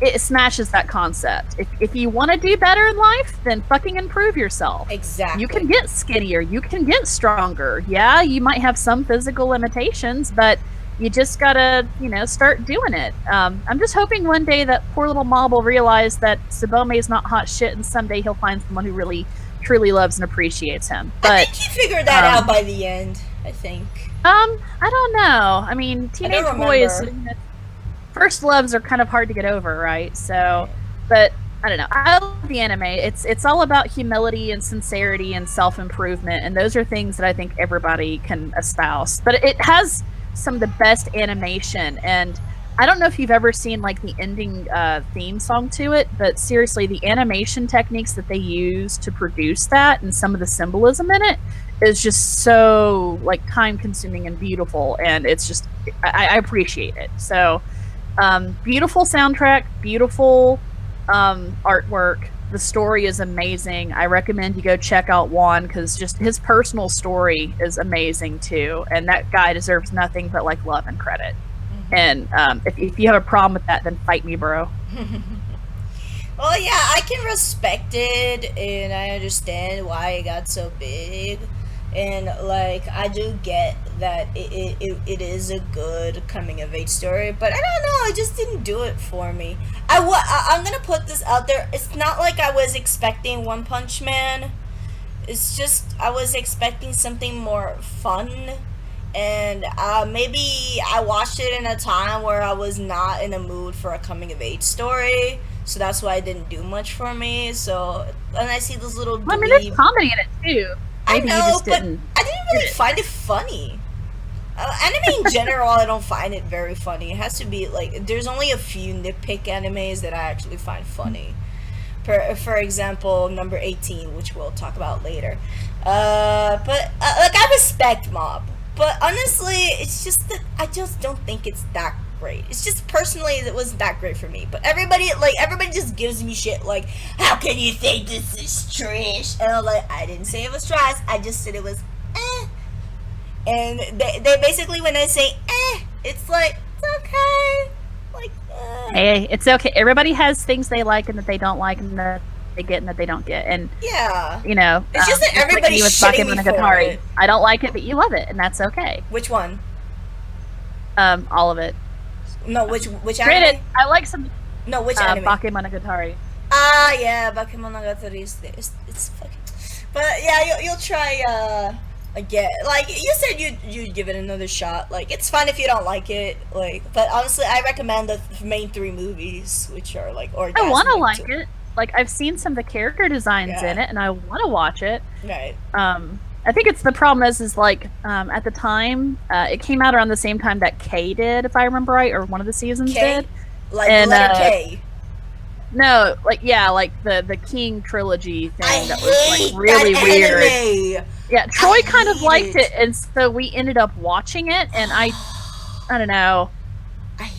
it smashes that concept. If you want to do better in life, then fucking improve yourself. Exactly. You can get skinnier, you can get stronger. Yeah, you might have some physical limitations, but you just gotta, start doing it. I'm just hoping one day that poor little Mob will realize that Tsubome is not hot shit, and someday he'll find someone who really truly loves and appreciates him. But I think he figured that out by the end, I think. I don't know. I mean, teenage boys, first loves are kind of hard to get over, right? So, but I don't know. I love the anime. It's all about humility and sincerity and self-improvement, and those are things that I think everybody can espouse. But it has some of the best animation, and I don't know if you've ever seen like the ending theme song to it, but seriously, the animation techniques that they use to produce that and some of the symbolism in it is just so like time consuming and beautiful, and it's just I appreciate it. So beautiful soundtrack, beautiful artwork. The story is amazing. I recommend you go check out Juan, because just his personal story is amazing too, and that guy deserves nothing but like love and credit. And if you have a problem with that, then fight me, bro. Well, yeah, I can respect it, and I understand why it got so big. And, like, I do get that it is a good coming-of-age story, but I don't know, it just didn't do it for me. I'm gonna put this out there. It's not like I was expecting One Punch Man. It's just I was expecting something more fun. And maybe I watched it in a time where I was not in a mood for a coming-of-age story, so that's why it didn't do much for me. So, and I see those little well, I mean, there's comedy in it, too. Maybe I know, you just but didn't I didn't really find it funny. Anime in general, I don't find it very funny. It has to be, like, there's only a few nitpick animes that I actually find funny. For example, number 18, which we'll talk about later. But, like, I respect Mob. But honestly, it's just that I just don't think it's that great. It's just personally, it wasn't that great for me. But everybody just gives me shit like, how can you think this is trash? And I'm like, I didn't say it was trash. I just said it was eh. And they basically, when I say eh, it's like, it's okay. Like, Hey, it's okay. Everybody has things they like and that they don't like, and that they get and that they don't get, and yeah, it's just that everybody's shitting me for it. I don't like it, but you love it, and that's okay. Which one? All of it. No, which Granted, anime? I like some. No, which anime? Bakemonogatari. Ah, yeah, Bakemonogatari is it's fucking. But yeah, you'll try again. Like you said, you'd give it another shot. Like it's fine if you don't like it. Like, but honestly, I recommend the main 3 movies, which are like orgasmic. I want to like it. Like, I've seen some of the character designs in it, and I want to watch it. Right. I think it's the problem is like, at the time, it came out around the same time that K did, if I remember right, or one of the seasons did. Like and, the letter K. No, like, yeah, like the King trilogy thing that was, like, really weird. Anime. Yeah, Troy kind of liked it, and so we ended up watching it, and I don't know.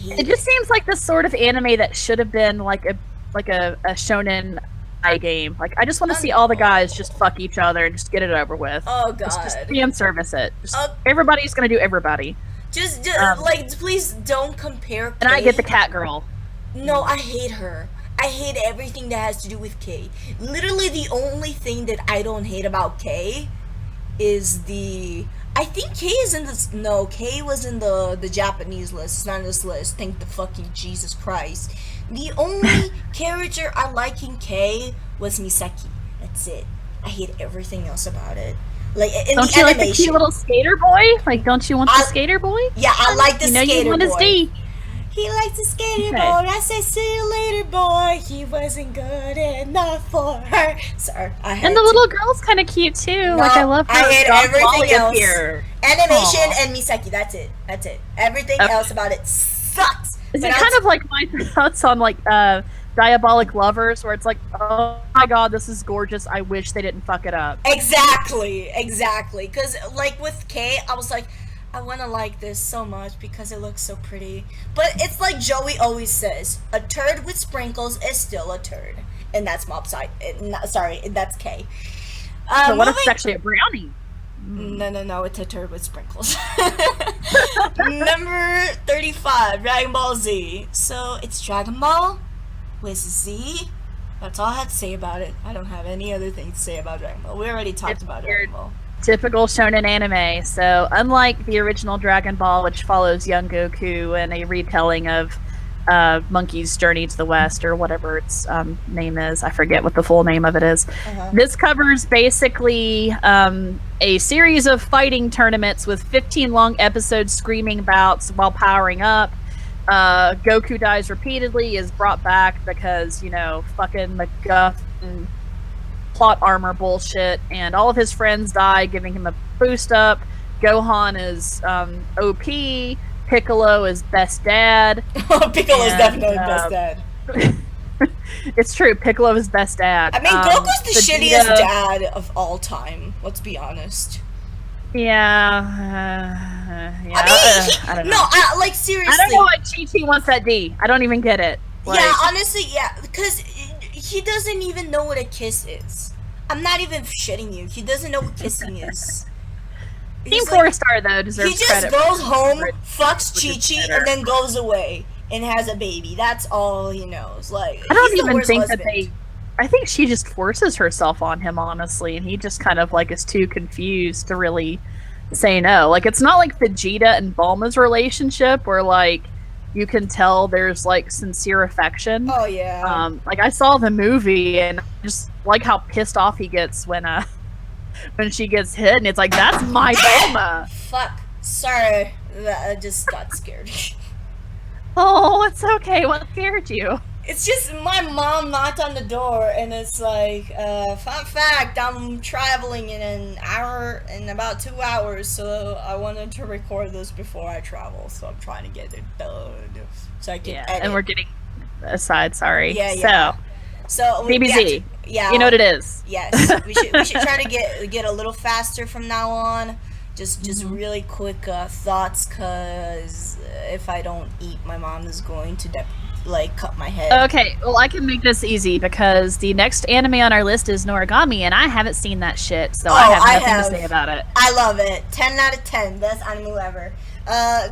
It just seems like the sort of anime that should have been like a shonen game. Like, I just want to see all the guys just fuck each other and just get it over with. Oh god. Just fan service it. Everybody's gonna do everybody. Just like, please don't compare Kay. And I get the cat girl. No, I hate her. I hate everything that has to do with Kay. Literally the only thing that I don't hate about Kay is I think Kay is in this. No, Kay was in the Japanese list. It's not in this list. Thank the fucking Jesus Christ. The only character I like in Kay was Misaki. That's it. I hate everything else about it. Like, in don't the you animation, like the cute little skater boy? Like, don't you want the skater boy? Yeah, I like the skater you want boy. His D. He likes the skater boy. I said, see you later, boy. He wasn't good enough for her. Sorry, and the little girl's kind of cute too. No, like, I love her. I hate everything else. Here. Animation Aw. and Misaki, that's it. That's it. Everything Okay. else about it sucks. Is But it kind of like my thoughts on like Diabolic Lovers, where it's like, oh my god, this is gorgeous. I wish they didn't fuck it up. exactly. Because like with K, I was like, I want to like this so much because it looks so pretty. But it's like Joey always says, a turd with sprinkles is still a turd, and that's Mopside. Sorry, that's K. So what if it's actually a brownie? No, it's a turd with sprinkles. Number 35, Dragon Ball Z. So it's Dragon Ball with Z. That's all I had to say about it. I don't have any other thing to say about Dragon Ball. We already talked about Dragon Ball. Typical shonen anime. So unlike the original Dragon Ball, which follows young Goku and a retelling of Monkey's Journey to the West, or whatever its name is. I forget what the full name of it is. This covers basically a series of fighting tournaments with 15 long episodes, screaming bouts while powering up. Goku dies repeatedly, is brought back because, fucking MacGuffin plot armor bullshit, and all of his friends die, giving him a boost up. Gohan is OP. Piccolo is best dad. Piccolo is definitely best dad. It's true. Piccolo is best dad. I mean, Goku's the shittiest dad of all time. Let's be honest. Yeah. I don't know. No, like seriously. I don't know why Chi-Chi wants that D. I don't even get it. Like, yeah, honestly, yeah, because he doesn't even know what a kiss is. I'm not even shitting you. He doesn't know what kissing is. Team 4-star though deserves he just credit. goes home, fucks Chi-Chi, and then goes away and has a baby. That's all he knows. Like, I don't even think that I think she just forces herself on him, honestly, and he just kind of like is too confused to really say no. Like, it's not like Vegeta and Bulma's relationship where like you can tell there's like sincere affection. Oh yeah. Like I saw the movie and I just like how pissed off he gets when she gets hit, and it's like, that's my Bulma. Fuck. Sorry. I just got scared. Oh, it's okay. What scared you? It's just my mom knocked on the door, and it's like, fun fact, I'm traveling in about 2 hours, so I wanted to record this before I travel, so I'm trying to get it done so I can edit. And we're getting aside, sorry. Yeah. So BBZ. Yeah. You know what it is. Yes. we should try to get a little faster from now on. Just really quick thoughts, cause if I don't eat, my mom is going to cut my head. Okay, well I can make this easy because the next anime on our list is Noragami, and I haven't seen that shit, so I have nothing to say about it. I love it. 10 out of 10. Best anime ever.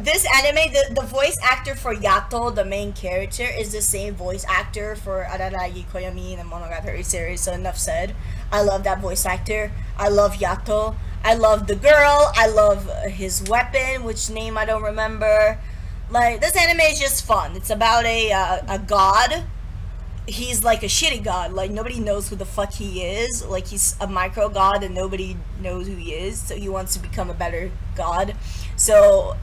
This anime, the voice actor for Yato, the main character, is the same voice actor for Araragi Koyomi in the Monogatari series, so enough said. I love that voice actor. I love Yato. I love the girl. I love his weapon, which name I don't remember. Like, this anime is just fun. It's about a god. He's like a shitty god. Like, nobody knows who the fuck he is. Like, he's a micro god and nobody knows who he is. So he wants to become a better god. So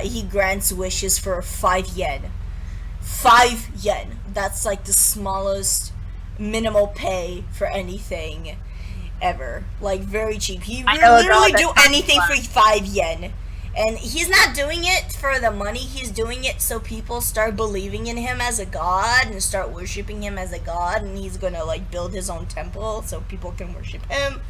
he grants wishes for 5 yen. 5 yen. That's like the smallest minimal pay for anything ever. Like, very cheap. He will literally do anything for 5 yen. And he's not doing it for the money. He's doing it so people start believing in him as a god and start worshiping him as a god. And he's gonna like build his own temple so people can worship him.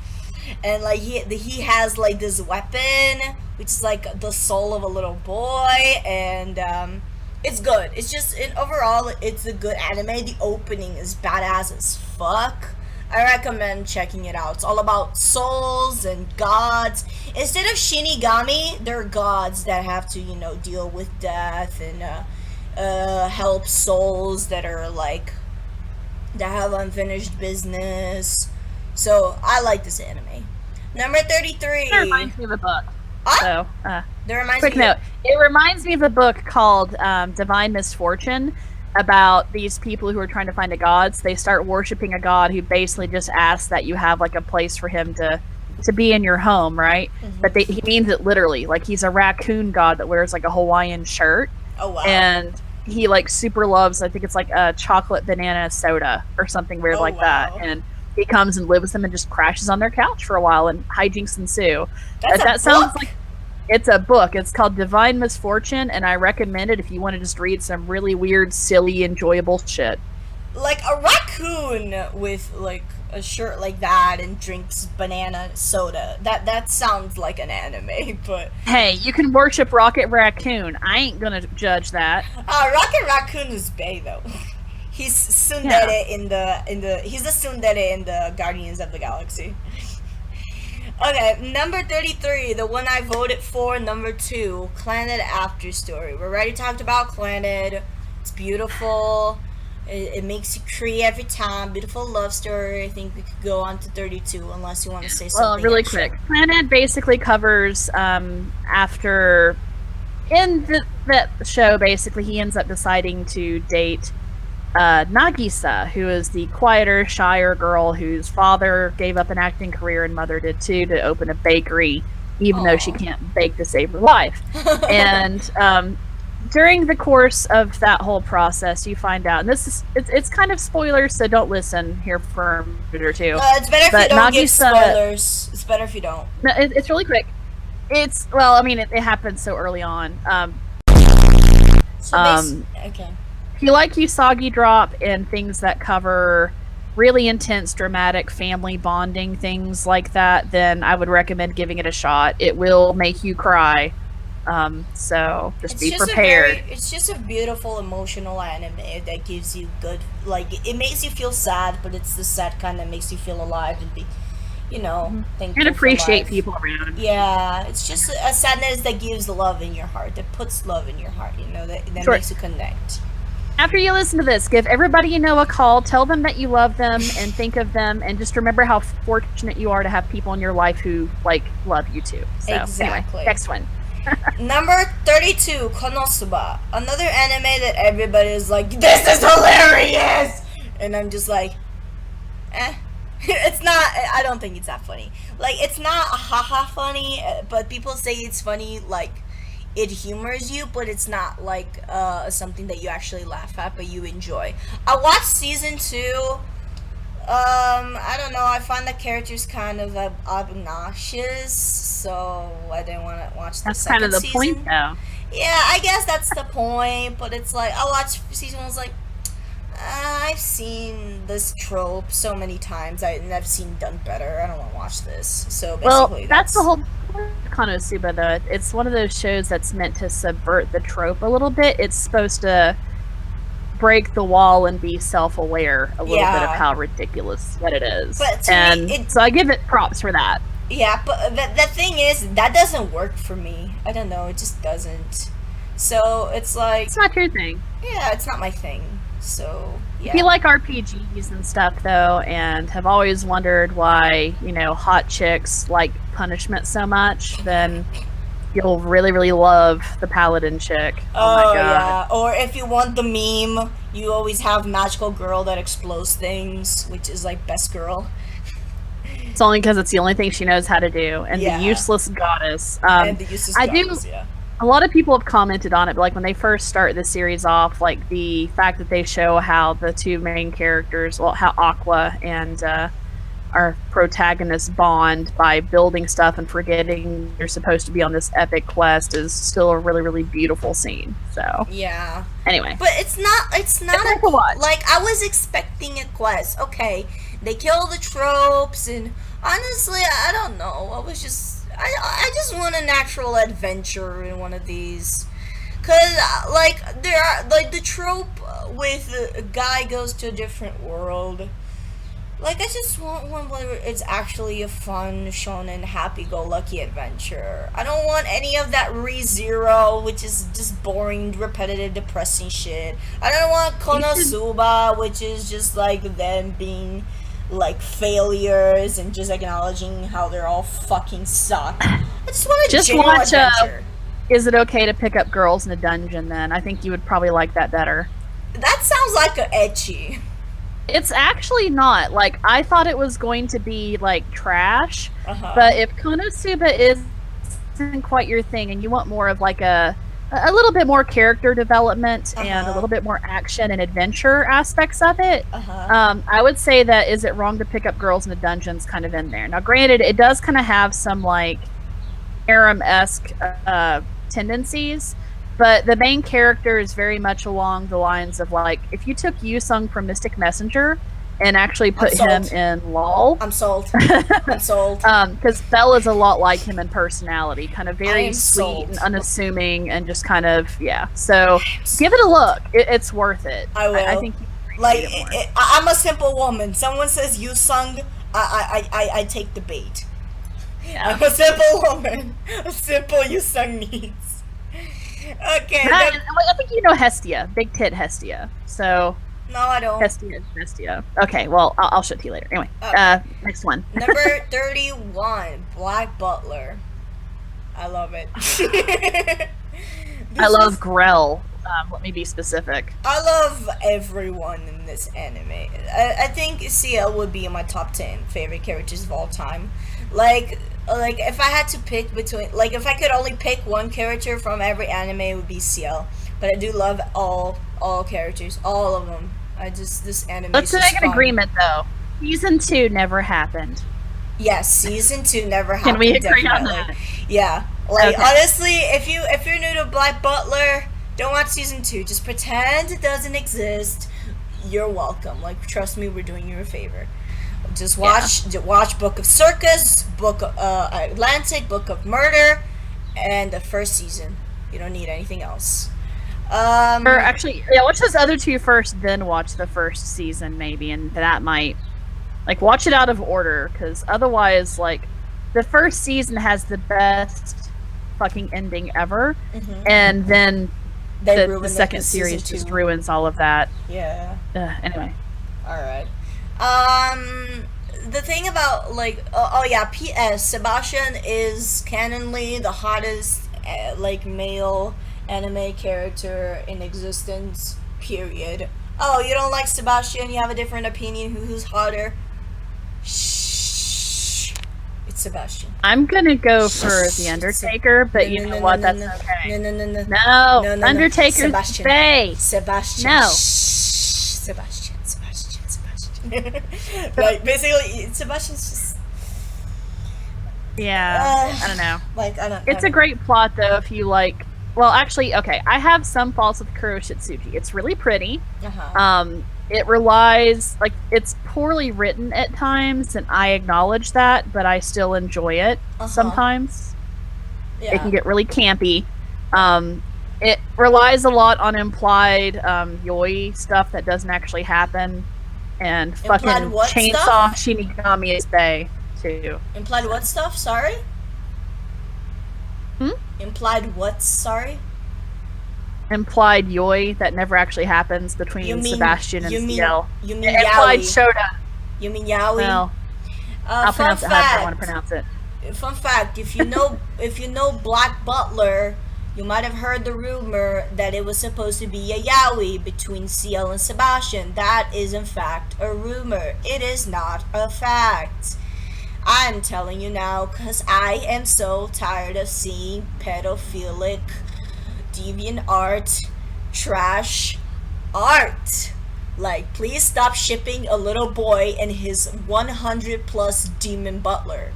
And like he has like this weapon, which is like the soul of a little boy. And it's good. It's just overall, it's a good anime. The opening is badass as fuck. I recommend checking it out. It's all about souls and gods. Instead of shinigami, they're gods that have to, deal with death and help souls that are like, that have unfinished business. So I like this anime. Number 33. That reminds me of a book. Quick note. It reminds me of a book called Divine Misfortune, about these people who are trying to find a god. So they start worshiping a god who basically just asks that you have like a place for him to be in your home, right? But he means it literally. Like, he's a raccoon god that wears like a Hawaiian shirt. Oh wow. And he like super loves, I think it's like a chocolate banana soda or something weird that. And he comes and lives with them and just crashes on their couch for a while, and hijinks ensue. That sounds like It's a book. It's called Divine Misfortune, and I recommend it if you want to just read some really weird, silly, enjoyable shit. Like a raccoon with like a shirt like that and drinks banana soda. That sounds like an anime, but Hey, you can worship Rocket Raccoon. I ain't gonna judge that. Rocket Raccoon is bae though. He's tsundere in the he's the tsundere in the Guardians of the Galaxy. Okay, number 33, the one I voted for, number 2, Clannad After Story. We already talked about Clannad. It's beautiful. It makes you cry every time. Beautiful love story. I think we could go on to 32 unless you want to say something. Well, really extra. quick. Clannad basically covers after that show. Basically, he ends up deciding to date Nagisa, who is the quieter, shyer girl whose father gave up an acting career and mother did too to open a bakery, even though she can't bake to save her life. And during the course of that whole process, you find out, and it's kind of spoilers, so don't listen here for a minute or two. It's better if you don't give spoilers. It's better if you don't. No, it's really quick. It happens so early on. Okay. If you like Usagi Drop and things that cover really intense, dramatic family bonding, things like that, then I would recommend giving it a shot. It will make you cry. So be prepared. It's just a beautiful emotional anime that gives you good, like, it makes you feel sad, but it's the sad kind that makes you feel alive and be, thankful And appreciate for life. people around. Yeah, it's just a sadness that gives love in your heart, that puts love in your heart, that Sure. makes you connect. After you listen to this, give everybody you know a call, tell them that you love them and think of them, and just remember how fortunate you are to have people in your life who, love you too. So, Exactly. Anyway, next one. Number 32, Konosuba. Another anime that everybody is like, this is hilarious! And I'm just like, It's not, I don't think it's that funny. Like, it's not haha funny, but people say it's funny, like, it humors you, but it's not like something that you actually laugh at, but you enjoy. I watched season 2. I don't know. I find the characters kind of obnoxious, so I didn't want to watch the That's second kind of the season. point, though. Yeah, I guess that's the point. But it's like I watched season 1. I was like, I've seen this trope so many times, and I've seen done better. I don't want to watch this. So basically, that's the whole point of Konosuba, though. It's one of those shows that's meant to subvert the trope a little bit. It's supposed to break the wall and be self-aware a little bit of how ridiculous that it is. But to me, so I give it props for that. Yeah, but the thing is, that doesn't work for me. I don't know, it just doesn't. So it's like, it's not your thing. Yeah, it's not my thing. So yeah. If you like RPGs and stuff, though, and have always wondered why, hot chicks like punishment so much, then you'll really, really love the paladin chick. Oh my god. Yeah. Or if you want the meme, you always have magical girl that explodes things, which is like best girl. It's only because it's the only thing she knows how to do. And the useless goddess. And the useless goddess, a lot of people have commented on it, but when they first start the series off, the fact that they show how the two main characters, how Aqua and our protagonist bond by building stuff and forgetting they're supposed to be on this epic quest is still a really, really beautiful scene. So yeah. Anyway, but it's not a watch. Like, I was expecting a quest. Okay, they kill the tropes, and honestly, I don't know. I just want a natural adventure in one of these. Cause there are the trope with a guy goes to a different world. I just want one where it's actually a fun, shonen, happy-go-lucky adventure. I don't want any of that ReZero, which is just boring, repetitive, depressing shit. I don't want Konosuba, which is just them being failures and just acknowledging how they're all fucking suck. I just want a general adventure. Is it okay to pick up girls in a dungeon? Then I think you would probably like that better. That sounds like a ecchi. It's actually not. I thought it was going to be trash, but if Konosuba isn't quite your thing and you want more of a little bit more character development and a little bit more action and adventure aspects of it, I would say that Is It Wrong to Pick Up Girls in the Dungeon's kind of in there. Now, granted, it does kind of have some harem-esque tendencies, but the main character is very much along the lines of like if you took Yusung from Mystic Messenger and actually put him in LOL. I'm sold. I'm sold. Because Bella's a lot like him in personality, kind of very sweet sold. and unassuming, and just kind of So give it a look. It's worth it. I will. I think you like I'm a simple woman. Someone says Yusung, I take the bait. Yeah. I'm a simple woman. A simple Yusung needs. Okay. I think you know Hestia, big tit Hestia. So. No, I don't. Hestia. Okay, well, I'll show it to you later. Anyway, next one. Number 31, Black Butler. I love it. I love Grell. Let me be specific. I love everyone in this anime. I think CL would be in my top 10 favorite characters of all time. Like if I had to pick between, like if I could only pick one character from every anime, it would be CL. But I do love all characters, all of them. This anime. Let's make an agreement though. Season 2 never happened. Yes, season 2 never happened. Can we agree on that? Yeah. Like honestly, if you're new to Black Butler, don't watch season 2. Just pretend it doesn't exist. You're welcome. Like trust me, we're doing you a favor. Just watch Book of Circus, Book of Atlantic, Book of Murder, and the first season. You don't need anything else. Or actually, watch those other two first, then watch the first season, maybe, and that might, like, watch it out of order, because otherwise, like, the first season has the best fucking ending ever, and then the second series just ruins all of that. Yeah. Anyway. Alright. The thing about, like, P.S. Sebastian is canonly the hottest, male anime character in existence, period. Oh, you don't like Sebastian? You have a different opinion? Who's hotter? Shh. It's Sebastian. I'm gonna go for The Undertaker, but you know what? That's okay. No. Undertaker's Faye. Sebastian. No. Sebastian. Like, basically, Sebastian's just... Yeah, I don't know. Like, I don't... It's a great plot, though, if you like... Well, actually, okay, I have some faults with Kuroshitsuji. It's really pretty. It relies... Like, it's poorly written at times, and I acknowledge that, but I still enjoy it sometimes. Yeah. It can get really campy. It relies a lot on implied yoi stuff that doesn't actually happen. And fucking chainsaw Shinigami is Bay, too. Implied what stuff? Sorry? Implied what? Sorry? Implied yoi that never actually happens between Sebastian and CL. You mean implied yaoi? Shota. You mean yaoi? Well, I'll pronounce it however I want to pronounce it. Fun fact, if you know Black Butler, you might have heard the rumor that it was supposed to be a yaoi between CL and Sebastian. That is in fact a rumor. It is not a fact. I'm telling you now because I am so tired of seeing pedophilic, deviant art, trash art. Like, please stop shipping a little boy and his 100+ demon butler.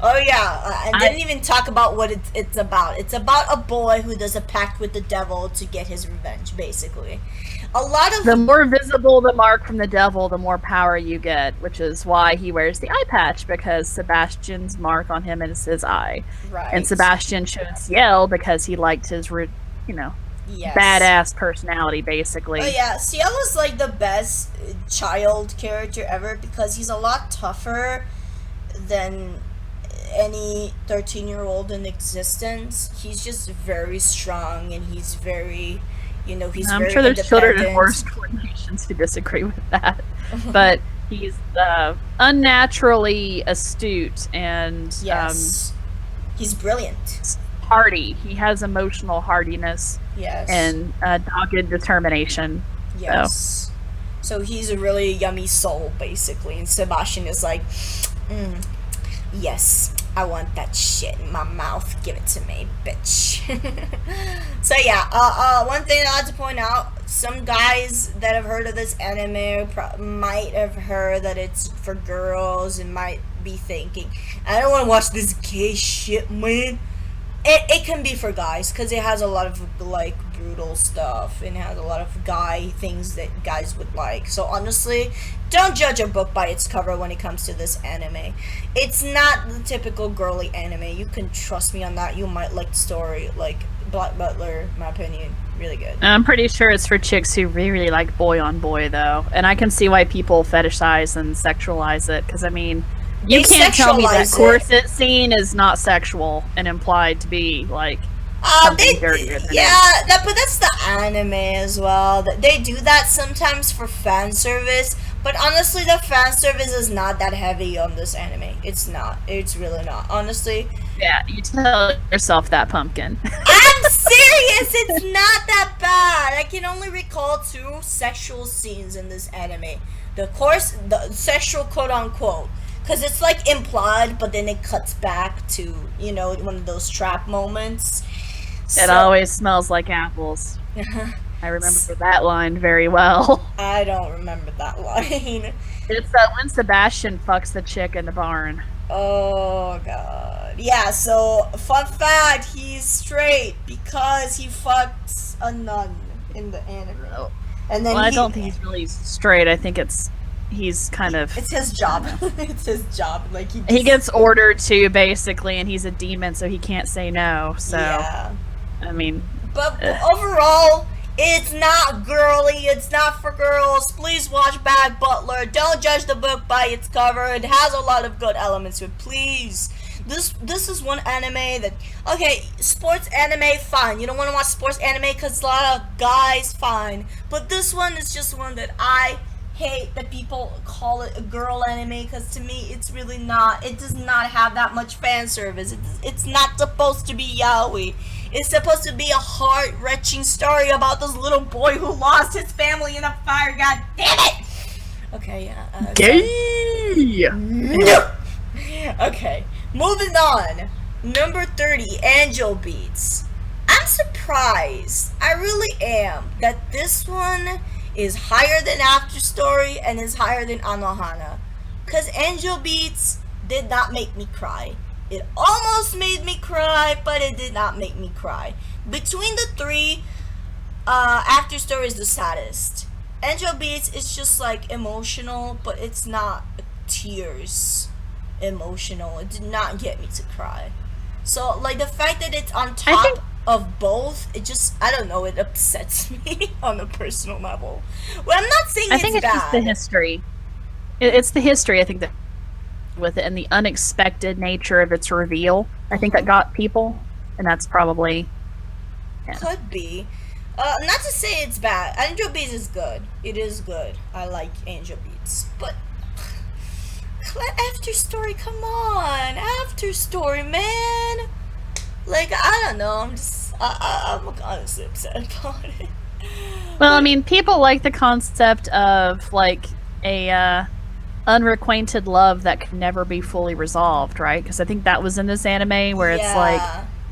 Oh yeah, I didn't even talk about what it's about. It's about a boy who does a pact with the devil to get his revenge, basically. A lot of... The more visible the mark from the devil, the more power you get, which is why he wears the eye patch, because Sebastian's mark on him is his eye. Right. And Sebastian chose Ciel because he liked his, badass personality, basically. Oh yeah, Ciel is like the best child character ever because he's a lot tougher than any 13-year-old in existence. He's just very strong and he's very, I'm sure there's children in worse coordinations who disagree with that. But he's unnaturally astute and he's brilliant. Hardy. He has emotional hardiness. Yes. And dogged determination. Yes. So he's a really yummy soul, basically. And Sebastian is like, yes, I want that shit in my mouth. Give it to me, bitch. So yeah, one thing I have to point out, some guys that have heard of this anime might have heard that it's for girls and might be thinking, I don't want to watch this gay shit, man. It can be for guys because it has a lot of like brutal stuff and has a lot of guy things that guys would like. So honestly, don't judge a book by its cover when it comes to this anime. It's not the typical girly anime. You can trust me on that. You might like the story. Like Black Butler, my opinion, really good. I'm pretty sure it's for chicks who really like boy on boy, though, and I can see why people fetishize and sexualize it. Because I mean, you can't tell me that corset scene is not sexual and implied to be like something dirtier than but that's the anime as well. They do that sometimes for fan service, but honestly, the fan service is not that heavy on this anime. It's not. It's really not. Honestly. Yeah, you tell yourself that, pumpkin. I'm serious. It's not that bad. I can only recall 2 sexual scenes in this anime. The sexual quote unquote. Because it's like implied, but then it cuts back to, you know, one of those trap moments. It always smells like apples. I remember that line very well. I don't remember that line. It's when Sebastian fucks the chick in the barn. Oh, God. Yeah, so, fun fact, he's straight because he fucks a nun in the anime. Oh. And then I don't think he's really straight. I think he's kind of... It's his job. It's his job. Like he gets ordered to, basically, and he's a demon, so he can't say no. So, yeah. I mean... But overall, it's not girly. It's not for girls. Please watch Bad Butler. Don't judge the book by its cover. It has a lot of good elements to it. Please. This is one anime that... Okay, sports anime, fine. You don't want to watch sports anime because it's a lot of guys, fine. But this one is just one that I... hate that people call it a girl anime because to me it's really not. It does not have that much fan service. It's not supposed to be yaoi. It's supposed to be a heart-wrenching story about this little boy who lost his family in a fire. God damn it! Okay, Gay! No! Okay, moving on. Number 30, Angel Beats. I'm surprised, I really am, that this one is higher than After Story and is higher than Anohana. Because Angel Beats did not make me cry. It almost made me cry, but it did not make me cry. Between the 3, After Story is the saddest. Angel Beats is just like emotional, but it's not tears emotional. It did not get me to cry. So like the fact that it's on top of both, it just, I don't know, it upsets me on a personal level. Well, I'm not saying it's bad. Just the history. It's the history, I think, that with it, and the unexpected nature of its reveal. I think that got people, and that's probably... Yeah. Could be. Not to say it's bad. Angel Beats is good. It is good. I like Angel Beats. But... After Story, come on! After Story, man! Like, I don't know, I'm honestly upset about it. Well, I mean, people like the concept of, like, a, unrequited love that can never be fully resolved, right? Because I think that was in this anime where it's like,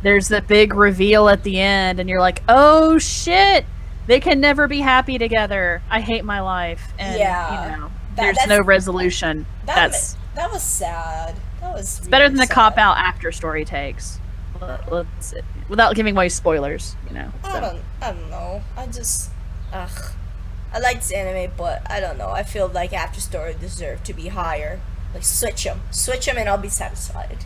there's the big reveal at the end, and you're like, oh shit! They can never be happy together. I hate my life. And, you know, there's no resolution. That was sad. That was it's better than the cop-out After Story takes. Without giving away spoilers, you know. So. I don't know. I like this anime, but I don't know. I feel like After Story deserved to be higher. Like, switch them, and I'll be satisfied.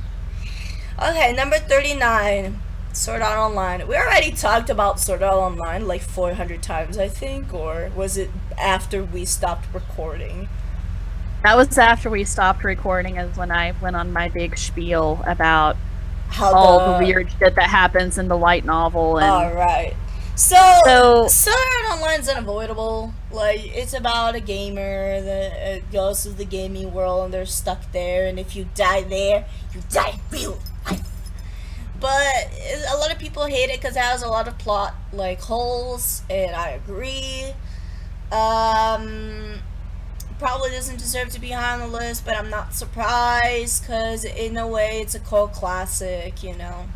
Okay, number 39, Sword Art Online. We already talked about Sword Art Online like 400 times, I think, or was it after we stopped recording? That was after we stopped recording, is when I went on my big spiel about all the weird shit that happens in the light novel. And alright. So Sword Art Online is unavoidable. Like, it's about a gamer that goes to the gaming world and they're stuck there, and if you die there, you die in real life. But a lot of people hate it because it has a lot of plot, like, holes, and I agree. Probably doesn't deserve to be high on the list, but I'm not surprised because in a way it's a cult classic, you know.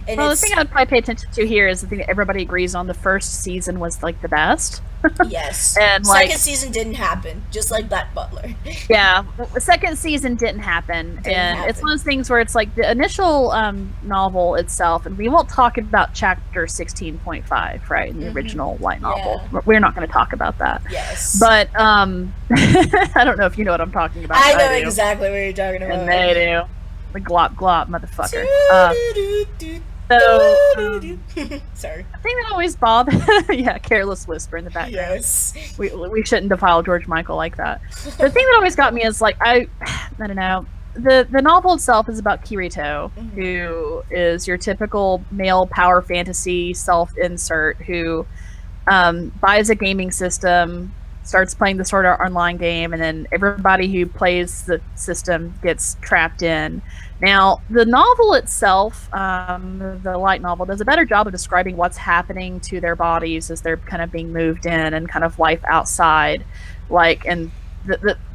And well, the thing I would probably pay attention to here is the thing that everybody agrees on: the first season was like the best. Yes. And Second season didn't happen, just like that butler. yeah, the second season didn't happen. It's one of those things where it's like the initial novel itself, and we won't talk about chapter 16.5, right, in the original light novel. Yeah. We're not going to talk about that. Yes. But I don't know if you know what I'm talking about. I know exactly what you're talking about. And they do. The glop glop motherfucker. Sorry. The thing that always bothers, yeah, careless whisper in the background. Yes. We shouldn't defile George Michael like that. The thing that always got me is like I don't know. The novel itself is about Kirito, who is your typical male power fantasy self-insert who buys a gaming system, starts playing the Sword Art Online game, and then everybody who plays the system gets trapped in. Now, the novel itself, the light novel, does a better job of describing what's happening to their bodies as they're kind of being moved in and kind of life outside. Like, and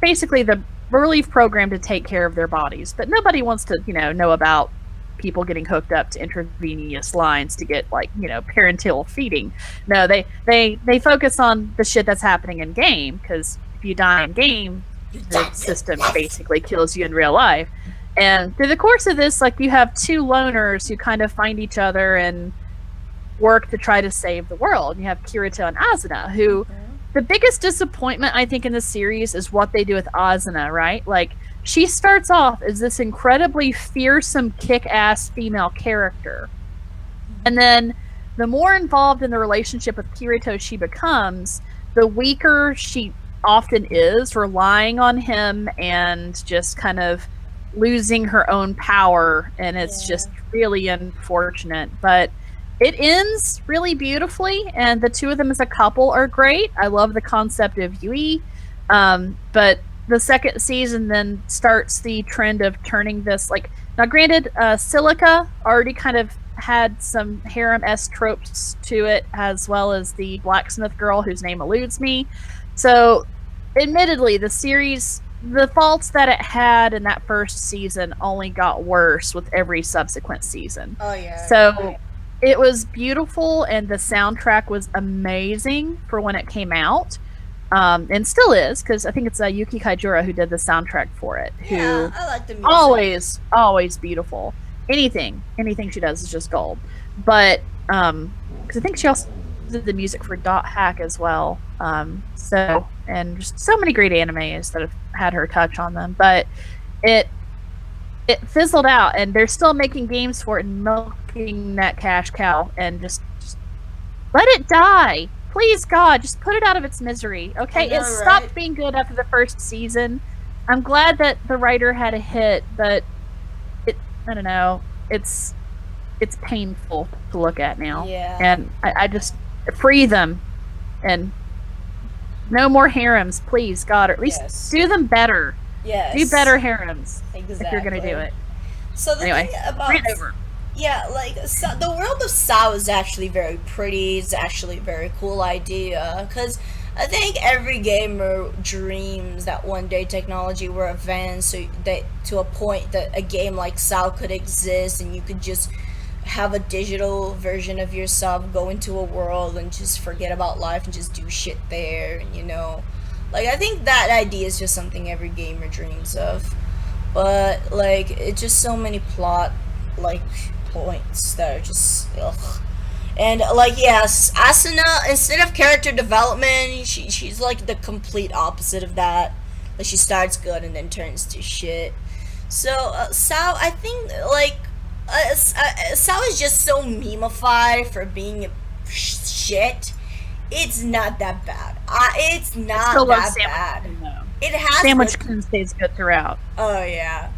basically the relief program to take care of their bodies. But nobody wants to, know about people getting hooked up to intravenous lines to get, like, parenteral feeding. No, they focus on the shit that's happening in game, because if you die in game, the system basically kills you in real life. And through the course of this, like, you have two loners who kind of find each other and work to try to save the world. You have Kirito and Asuna, who the biggest disappointment, I think, in the series is what they do with Asuna, right? Like, she starts off as this incredibly fearsome, kick-ass female character. And then the more involved in the relationship with Kirito she becomes, the weaker she often is, relying on him and just kind of losing her own power, and it's just really unfortunate. But it ends really beautifully, and the two of them as a couple are great. I love the concept of yuri, but the second season then starts the trend of turning this, like, now granted, Silica already kind of had some harem-esque tropes to it, as well as the blacksmith girl whose name eludes me. So admittedly, the series, the faults that it had in that first season only got worse with every subsequent season. Oh yeah. So it was beautiful, and the soundtrack was amazing for when it came out, and still is, because I think it's Yuki Kaijura who did the soundtrack for it. Yeah, I like the music. Always beautiful. Anything she does is just gold. But because I think she also did the music for Dot Hack as well. And just so many great animes that have had her touch on them. But it fizzled out, and they're still making games for it and milking that cash cow, and just let it die. Please, God, just put it out of its misery. Okay, it stopped being good after the first season. I'm glad that the writer had a hit, but I don't know. It's painful to look at now. Yeah. And I just free them, and no more harems, please, God, or at least do them better. Yes. Do better harems if you're gonna do it. So the thing about so the world of Sao is actually very pretty. It's actually a very cool idea, because I think every gamer dreams that one day technology will advance so that to a point that a game like Sao could exist, and you could just have a digital version of yourself go into a world and just forget about life and just do shit there, and like, I think that idea is just something every gamer dreams of. But like, it's just so many plot like points that are just ugh. And like, yes, Asuna, instead of character development, she's like the complete opposite of that. Like, she starts good and then turns to shit. So Sao, I think, like, Sao is just so memeified for being shit. It's not that bad. It's not that bad. It has Sandwich Kun stays good throughout. Oh yeah.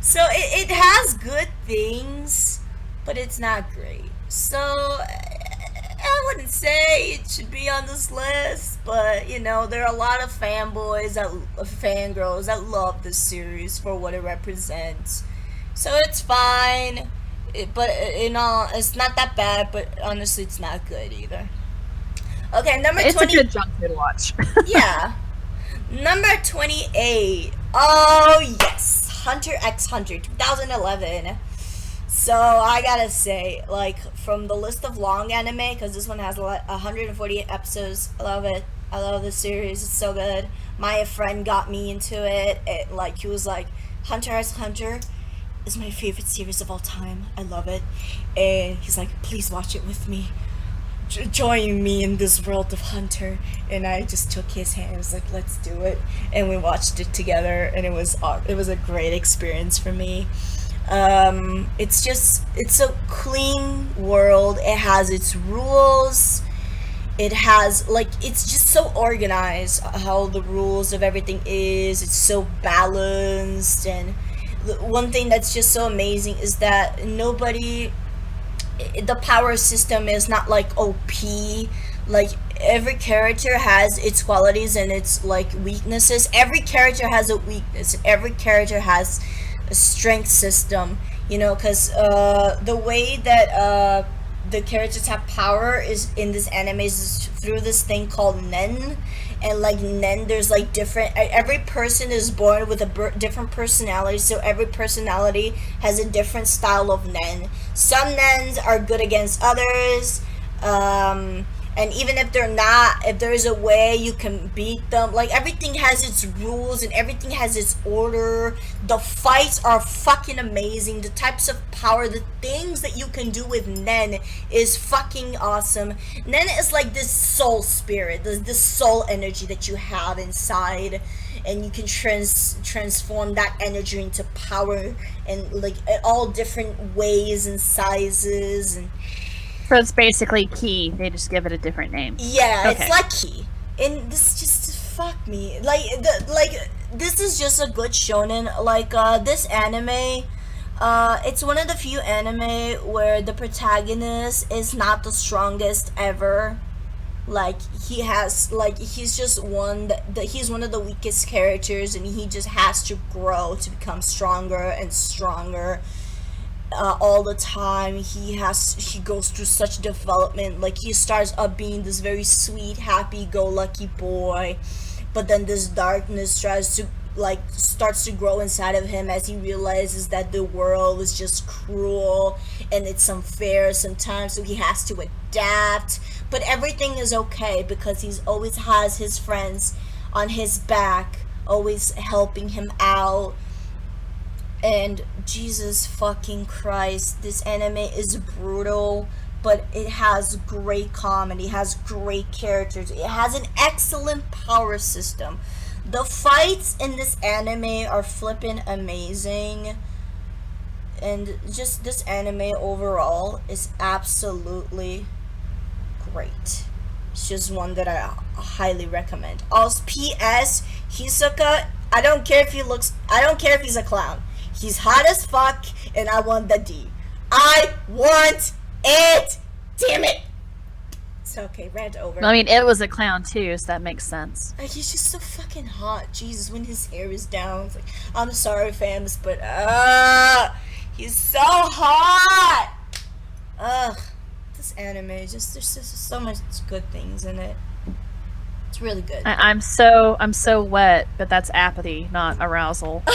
So it has good things, but it's not great. So I wouldn't say it should be on this list, but there are a lot of fanboys, fangirls that love this series for what it represents. So it's fine, but it's not that bad. But honestly, it's not good either. Okay, number 20. It's a good junk food watch. Yeah. Number 28. Oh yes, Hunter x Hunter 2011. So I gotta say, like, from the list of long anime, because this one has 148 episodes. I love it. I love this series. It's so good. My friend got me into it. Like, he was like, Hunter x Hunter is my favorite series of all time. I love it. And he's like, please watch it with me. Join me in this world of Hunter. And I just took his hand. I was like, let's do it. And we watched it together. And it was a great experience for me. It's a clean world. It has its rules. It has, like, it's just so organized how the rules of everything is. It's so balanced. And one thing that's just so amazing is that the power system is not like OP. Like, every character has its qualities and its, like, weaknesses. Every character has a weakness. Every character has a strength system, because the way that the characters have power is in this anime is through this thing called nen. And like nen, there's like different, every person is born with a different personality, so every personality has a different style of nen. Some nens are good against others, and even if they're not, if there's a way you can beat them, like, everything has its rules and everything has its order. The fights are fucking amazing. The types of power, the things that you can do with nen is fucking awesome. Nen is like this soul spirit, this soul energy that you have inside, and you can transform that energy into power, and like all different ways and sizes. And So it's basically Ki. They just give it a different name. yeah, Okay. it's like Ki. And this just fuck me. This is just a good shonen. Like, this anime, it's one of the few anime where the protagonist is not the strongest ever. Like, he's just he's one of the weakest characters, and he just has to grow to become stronger and stronger. All the time he goes through such development. Like, he starts up being this very sweet, happy-go-lucky boy, but then this darkness starts to grow inside of him as he realizes that the world is just cruel and it's unfair sometimes, so he has to adapt. But everything is okay because he's always has his friends on his back, always helping him out. And Jesus fucking Christ, this anime is brutal, but it has great comedy, it has great characters, it has an excellent power system. The fights in this anime are flippin' amazing, and just this anime overall is absolutely great. It's just one that I highly recommend. Also, P.S. Hisoka, I don't care if he's a clown. He's hot as fuck, and I want the D. I want it! Damn it! It's okay, rant over. I mean, it was a clown too, so that makes sense. He's just so fucking hot. Jesus, when his hair is down, it's like, I'm sorry, fams, but, he's so hot! Ugh. This anime, there's just so much good things in it. It's really good. I'm so wet, but that's apathy, not arousal. So.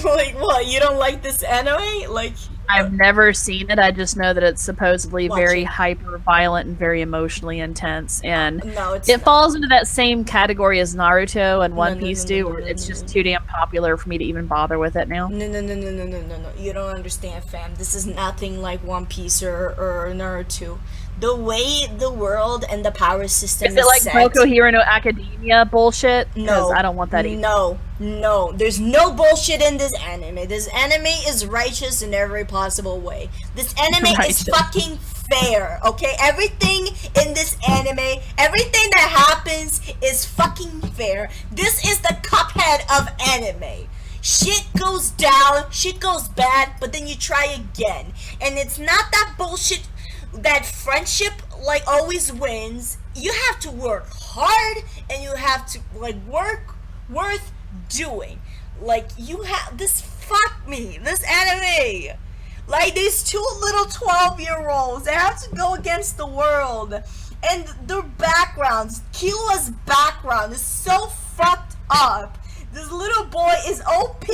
Like, what? You don't like this anime? Like, I've never seen it. I just know that it's supposedly Watch very it. hyper violent and very emotionally intense, and no, it's it not. falls into that same category as Naruto and One No, Piece no, do, no, where no, it's no, just no. too damn popular for me to even bother with it now. No. You don't understand, fam. This is nothing like One Piece or Naruto. The way the world and the power system Is it like set. Boku Hero no Academia bullshit? No, Because I don't want that either. No, there's no bullshit in this anime. This anime is righteous in every possible way. This anime Righteous. is fucking fair, okay? Everything in this anime, everything that happens is fucking fair. This is the Cuphead of anime. Shit goes down, shit goes bad, but then you try again. And it's not that bullshit that friendship like always wins. You have to work hard, and you have to like work worth doing. Like, you have this, fuck me, this anime, like, these two little 12-year-olds, they have to go against the world, and their backgrounds, Kila's background is so fucked up This little boy is OP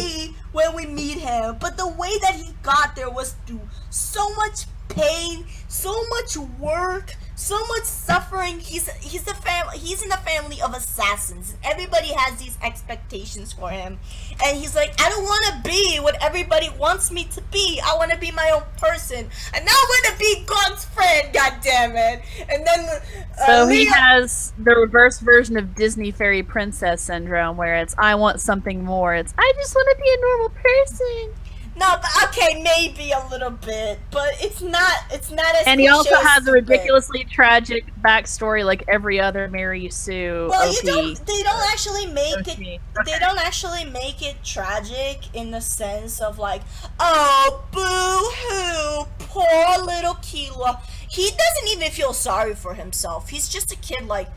when we meet him, but the way that he got there was through so much pain, so much work, so much suffering. He's in a family of assassins. Everybody has these expectations for him, and he's like, I don't want to be what everybody wants me to be. I want to be my own person, and now I want to be God's friend. God damn it! And then so he has the reverse version of Disney fairy princess syndrome, where it's I want something more. It's I just want to be a normal person. No, but okay, maybe a little bit, but it's not as. And he also has a ridiculously tragic backstory, like every other Mary Sue. Well, OP. they don't actually make OP. it. They don't actually make it tragic in the sense of like, oh, boo hoo, poor little Kila. He doesn't even feel sorry for himself. He's just a kid. Like,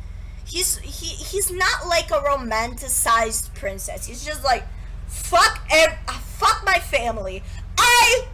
he's not like a romanticized princess. He's just like, fuck my family. I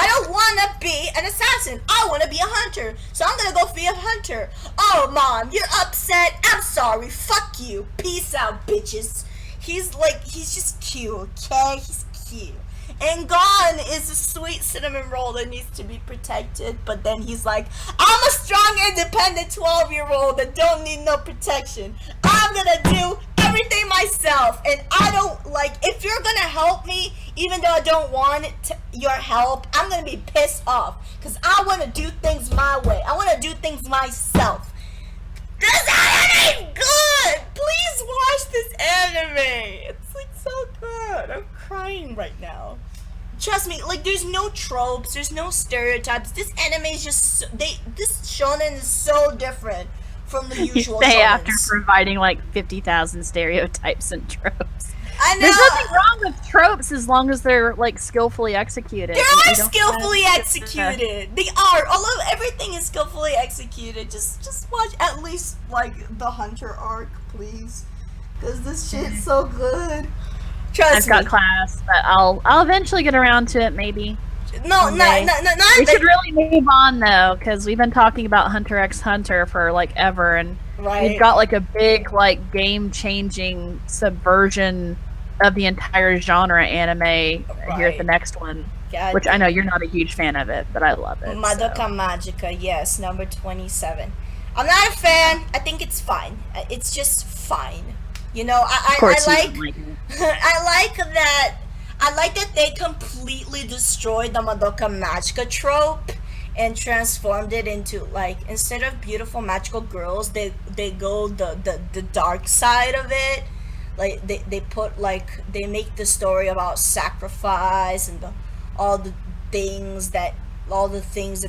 don't wanna be an assassin. I wanna be a hunter. So I'm gonna go be a hunter. Oh, mom, you're upset. I'm sorry. Fuck you. Peace out, bitches. He's just cute, okay? He's cute. And Gon is a sweet cinnamon roll that needs to be protected, but then he's like, I'm a strong, independent 12-year-old that don't need no protection. I'm gonna do everything myself, and I don't, like, if you're gonna help me, even though I don't want your help, I'm gonna be pissed off, because I want to do things my way. I want to do things myself. This anime is good! Please watch this anime! It's, like, so good. I'm crying right now. Trust me, like, there's no tropes, there's no stereotypes. This anime is just, this shonen is so different from the usual shonens. After providing, like, 50,000 stereotypes and tropes. I know. There's nothing wrong with tropes as long as they're, like, skillfully executed. They are skillfully executed. They are. Everything is skillfully executed. Just watch at least, like, the Hunter arc, please. Because this shit's so good. Trust me. I've got class, but I'll eventually get around to it, maybe. No. We should really move on, though, because we've been talking about Hunter x Hunter for, like, ever, and we've got, like, a big, like, game-changing subversion of the entire genre anime here at the next one. God, which I know you're not a huge fan of it, but I love it. Madoka Magica, yes, number 27. I'm not a fan. I think it's fine. It's just fine. You know, I like that they completely destroyed the Madoka Magica trope and transformed it into, like, instead of beautiful magical girls, they go the dark side of it. Like, they put, like, they make the story about sacrifice and all the things that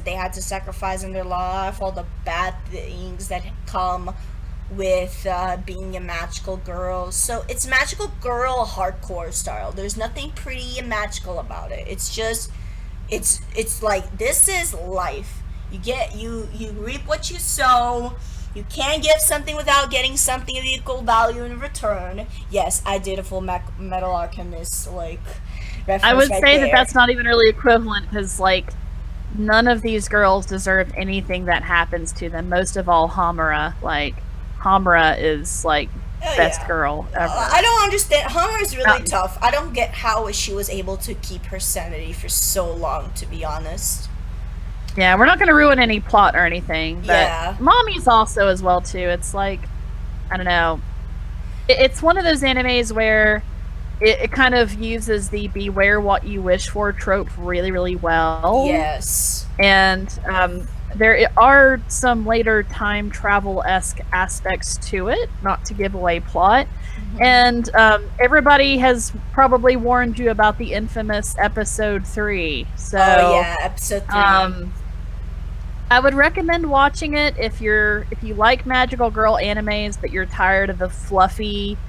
they had to sacrifice in their life, all the bad things that come with being a magical girl. So it's magical girl hardcore style. There's nothing pretty and magical about it. It's just, it's like, this is life. You reap what you sow. You can't give something without getting something of equal value in return. Yes, I did a Full Metal Alchemist, like, reference. I would say that that's not even really equivalent, because, like, none of these girls deserve anything that happens to them. Most of all, Hamura. Like, Hamura is, like, best girl ever. I don't understand. Hamura is really tough. I don't get how she was able to keep her sanity for so long, to be honest. Yeah, we're not going to ruin any plot or anything, but Mommy's also as well, too. It's like, I don't know. It's one of those animes where it kind of uses the beware what you wish for trope really, really well. Yes. And there are some later time travel-esque aspects to it, not to give away plot. Mm-hmm. And everybody has probably warned you about the infamous episode 3. So, episode 3. I would recommend watching it if you like magical girl animes, but you're tired of the fluffy,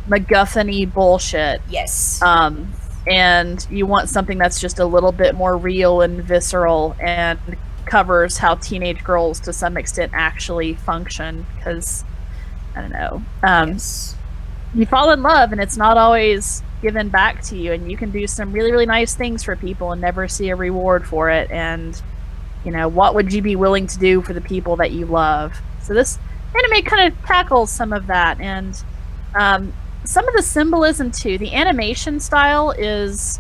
MacGuffin-y bullshit. Yes. And you want something that's just a little bit more real and visceral and covers how teenage girls to some extent actually function, because I don't know. You fall in love and it's not always given back to you, and you can do some really, really nice things for people and never see a reward for it. And you know, what would you be willing to do for the people that you love? So this anime kind of tackles some of that, and some of the symbolism too. The animation style is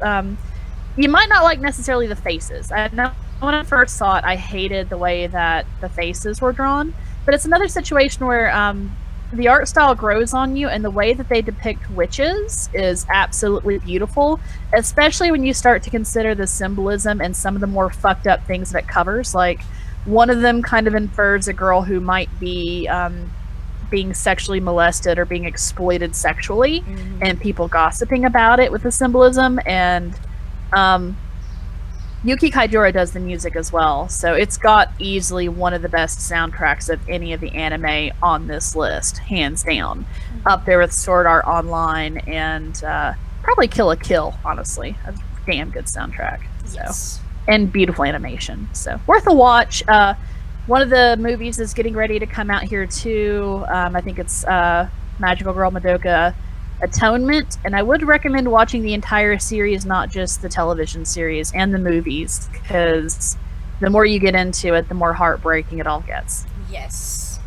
you might not like necessarily the faces. I know when I first saw it, I hated the way that the faces were drawn, but it's another situation where the art style grows on you, and the way that they depict witches is absolutely beautiful, especially when you start to consider the symbolism and some of the more fucked up things that it covers. Like, one of them kind of infers a girl who might be being sexually molested or being exploited sexually, and people gossiping about it with the symbolism. And Yuki Kajiura does the music as well, so it's got easily one of the best soundtracks of any of the anime on this list, hands down. Up there with Sword Art Online and probably Kill la Kill, honestly. A damn good soundtrack. So, and beautiful animation. So, worth a watch. One of the movies is getting ready to come out here too. I think it's Magical Girl Madoka Atonement, and I would recommend watching the entire series, not just the television series and the movies, because the more you get into it, the more heartbreaking it all gets. Yes.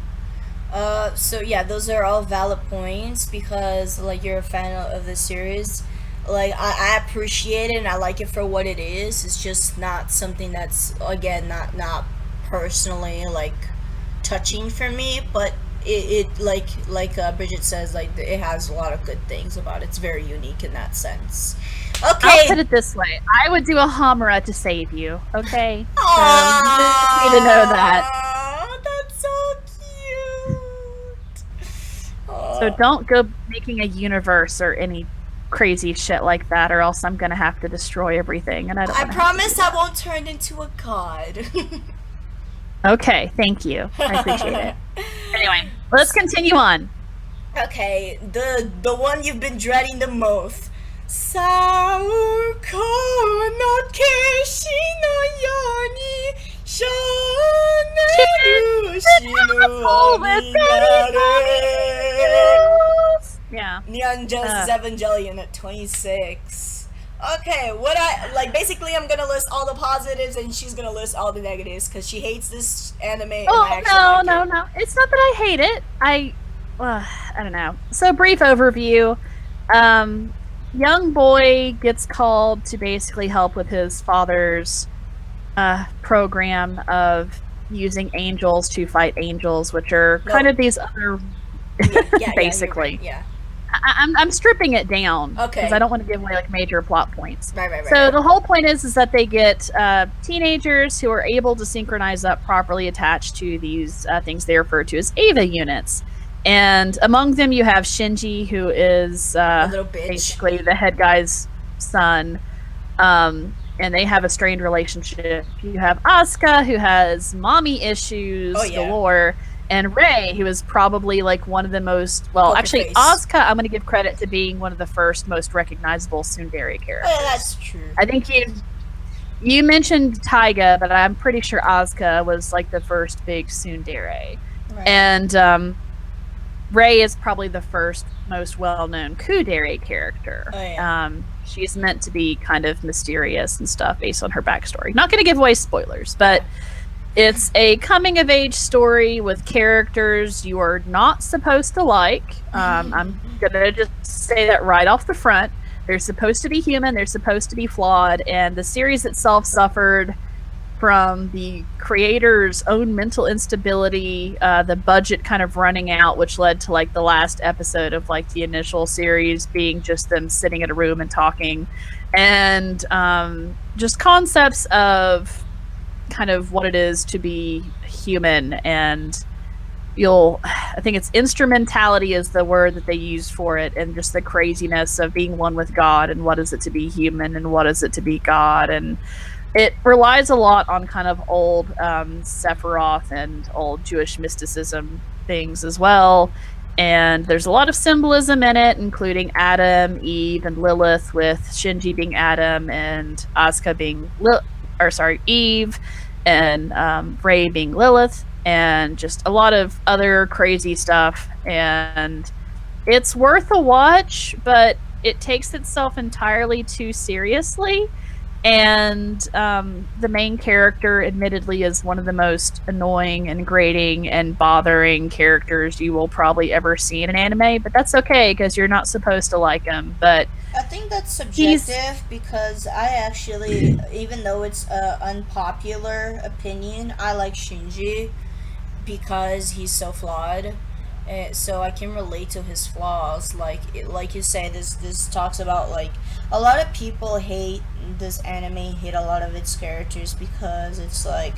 So yeah, those are all valid points, because like, you're a fan of the series. Like, I appreciate it and I like it for what it is. It's just not something that's, again, not personally like touching for me, but it like Bridget says, like, it has a lot of good things about it. It's very unique in that sense. Okay. I'll put it this way. I would do a Hamura to save you, okay? So you just need to know that. That's so cute. So don't go making a universe or any crazy shit like that, or else I'm gonna have to destroy everything, and I don't. I promise I won't turn into a god. Okay, thank you. I appreciate it. Anyway, let's continue on. Okay, the one you've been dreading the most. Sauko no keshi no yoni shoneru shinu Yeah. Neon Genesis Evangelion at 26. Okay, basically I'm gonna list all the positives and she's gonna list all the negatives, because she hates this anime and I actually like it. No. It's not that I hate it. I don't know. So, brief overview. Young boy gets called to basically help with his father's program of using angels to fight angels, which are kind of these other basically. Yeah. I'm stripping it down, okay, because I don't want to give away like major plot points. Right. So the whole point is that they get teenagers who are able to synchronize up properly attached to these things they refer to as Ava units. And among them you have Shinji, who is a little bitch, basically the head guy's son. And they have a strained relationship. You have Asuka, who has mommy issues galore. And Rei, who is probably like one of the most, Asuka, I'm going to give credit to being one of the first most recognizable tsundere characters. Oh, yeah, that's true. I think you mentioned Taiga, but I'm pretty sure Asuka was like the first big tsundere. Right. And Rei is probably the first most well-known kudere character. Oh, yeah. She's meant to be kind of mysterious and stuff based on her backstory. Not going to give away spoilers, but it's a coming-of-age story with characters you are not supposed to like. I'm going to just say that right off the front. They're supposed to be human, they're supposed to be flawed, and the series itself suffered from the creator's own mental instability, the budget kind of running out, which led to like the last episode of like the initial series being just them sitting in a room and talking, and just concepts of kind of what it is to be human. And I think it's instrumentality is the word that they use for it, and just the craziness of being one with God, and what is it to be human, and what is it to be God. And it relies a lot on kind of old Sephiroth and old Jewish mysticism things as well. And there's a lot of symbolism in it, including Adam, Eve, and Lilith, with Shinji being Adam and Asuka being Eve, and Rei being Lilith, and just a lot of other crazy stuff. And it's worth a watch, but it takes itself entirely too seriously. And the main character, admittedly, is one of the most annoying and grating and bothering characters you will probably ever see in an anime. But that's okay because you're not supposed to like him. But I think that's subjective because I actually, even though it's a unpopular opinion, I like Shinji because he's so flawed. So I can relate to his flaws. Like you say, this talks about like a lot of people hate this anime, hate a lot of its characters because it's like,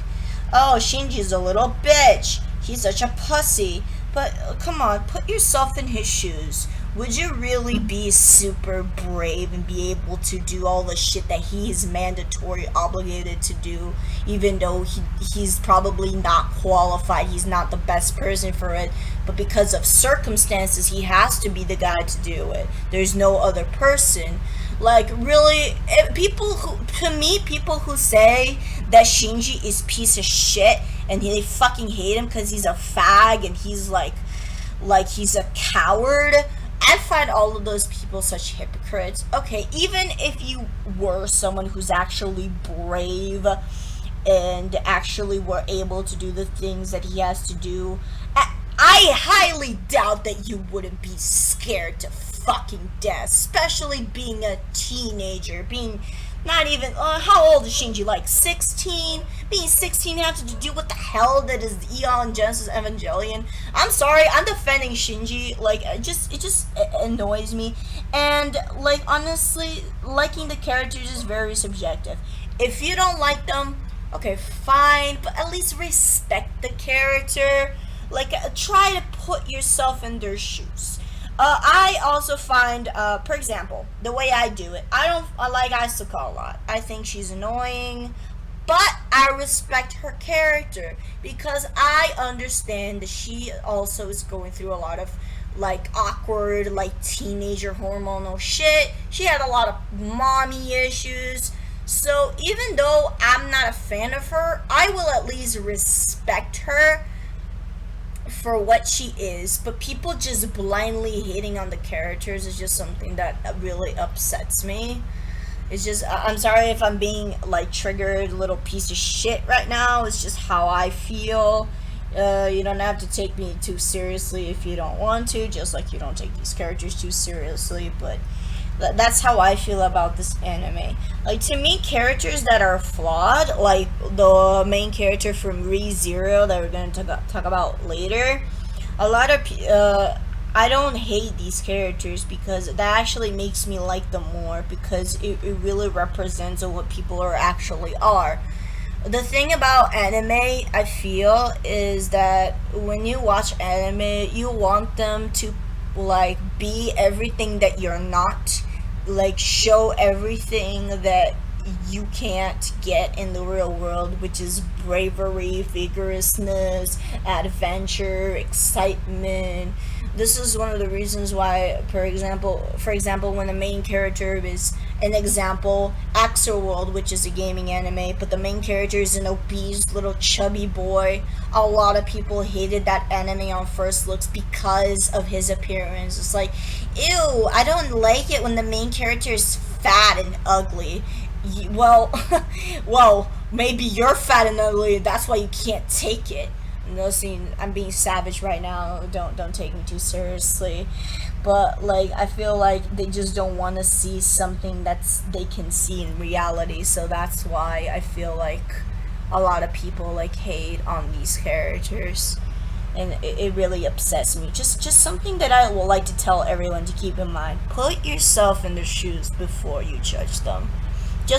oh, Shinji's a little bitch. He's such a pussy. But come on, put yourself in his shoes. Would you really be super brave and be able to do all the shit that he is mandatory obligated to do, even though he's probably not qualified, he's not the best person for it, but because of circumstances, he has to be the guy to do it. There's no other person. Like, really, people who say that Shinji is piece of shit and they fucking hate him because he's a fag and he's like he's a coward, I find all of those people such hypocrites. Okay, even if you were someone who's actually brave and actually were able to do the things that he has to do, I highly doubt that you wouldn't be scared to fucking death, especially being a teenager, being not even, how old is Shinji, like 16? Being 16, having to do what the hell that is Eon Genesis Evangelion. I'm sorry, I'm defending Shinji, like, it just annoys me, and, like, honestly, liking the characters is very subjective. If you don't like them, okay, fine, but at least respect the character, like, try to put yourself in their shoes. I also find, for example, the way I do it, I like Asuka a lot. I think she's annoying, but I respect her character because I understand that she also is going through a lot of, like, awkward, like, teenager hormonal shit. She had a lot of mommy issues. So even though I'm not a fan of her, I will at least respect her for what she is, but people just blindly hating on the characters is just something that really upsets me. It's just, I'm sorry if I'm being, like, triggered little piece of shit right now. It's just how I feel. You don't have to take me too seriously if you don't want to, just like you don't take these characters too seriously, but that's how I feel about this anime. Like, to me, characters that are flawed, like the main character from Re:Zero that we're going to talk about later, a lot of I don't hate these characters because that actually makes me like them more because it really represents what people actually are. The thing about anime, I feel, is that when you watch anime, you want them to, like, be everything that you're not, like, show everything that you can't get in the real world, which is bravery, vigorousness, adventure, excitement. This is one of the reasons why, for example, when the main character is, an example, World, which is a gaming anime, but the main character is an obese little chubby boy. A lot of people hated that anime on first looks because of his appearance. It's like, ew, I don't like it when the main character is fat and ugly. Well, well, maybe you're fat and ugly, that's why you can't take it. No, see, I'm being savage right now. Don't take me too seriously. But, like, I feel like they just don't want to see something they can see in reality. So that's why I feel like a lot of people, like, hate on these characters. And it really upsets me. Just something that I would like to tell everyone to keep in mind. Put yourself in their shoes before you judge them.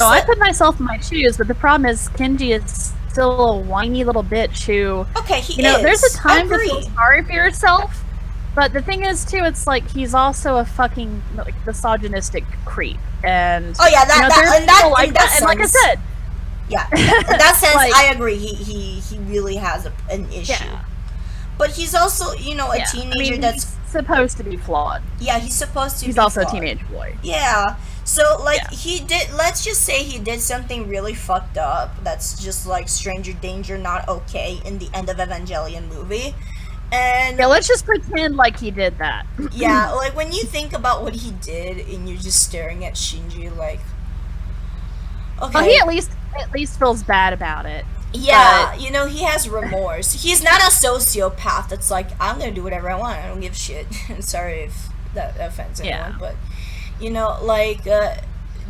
I put myself in my shoes, but the problem is Kenji is still a whiny little bitch who, okay, he is. There's a time to feel sorry for yourself, but the thing is, too, it's like he's also a fucking, like, misogynistic creep, and oh yeah, that and like I said, yeah, in that sense, like, I agree. He really has an issue, yeah. But he's also, a teenager that's supposed to be flawed. Yeah, he's supposed to. He's be also flawed. A teenage boy. Yeah. So, like, let's just say he did something really fucked up that's just, like, stranger danger, not okay in the end of Evangelion movie. And yeah, let's just pretend like he did that. Yeah, like, when you think about what he did and you're just staring at Shinji, like, Okay. Well, he at least feels bad about it. Yeah, you know, he has remorse. He's not a sociopath that's like, I'm gonna do whatever I want. I don't give a shit. Sorry if that offends anyone, but you know, like,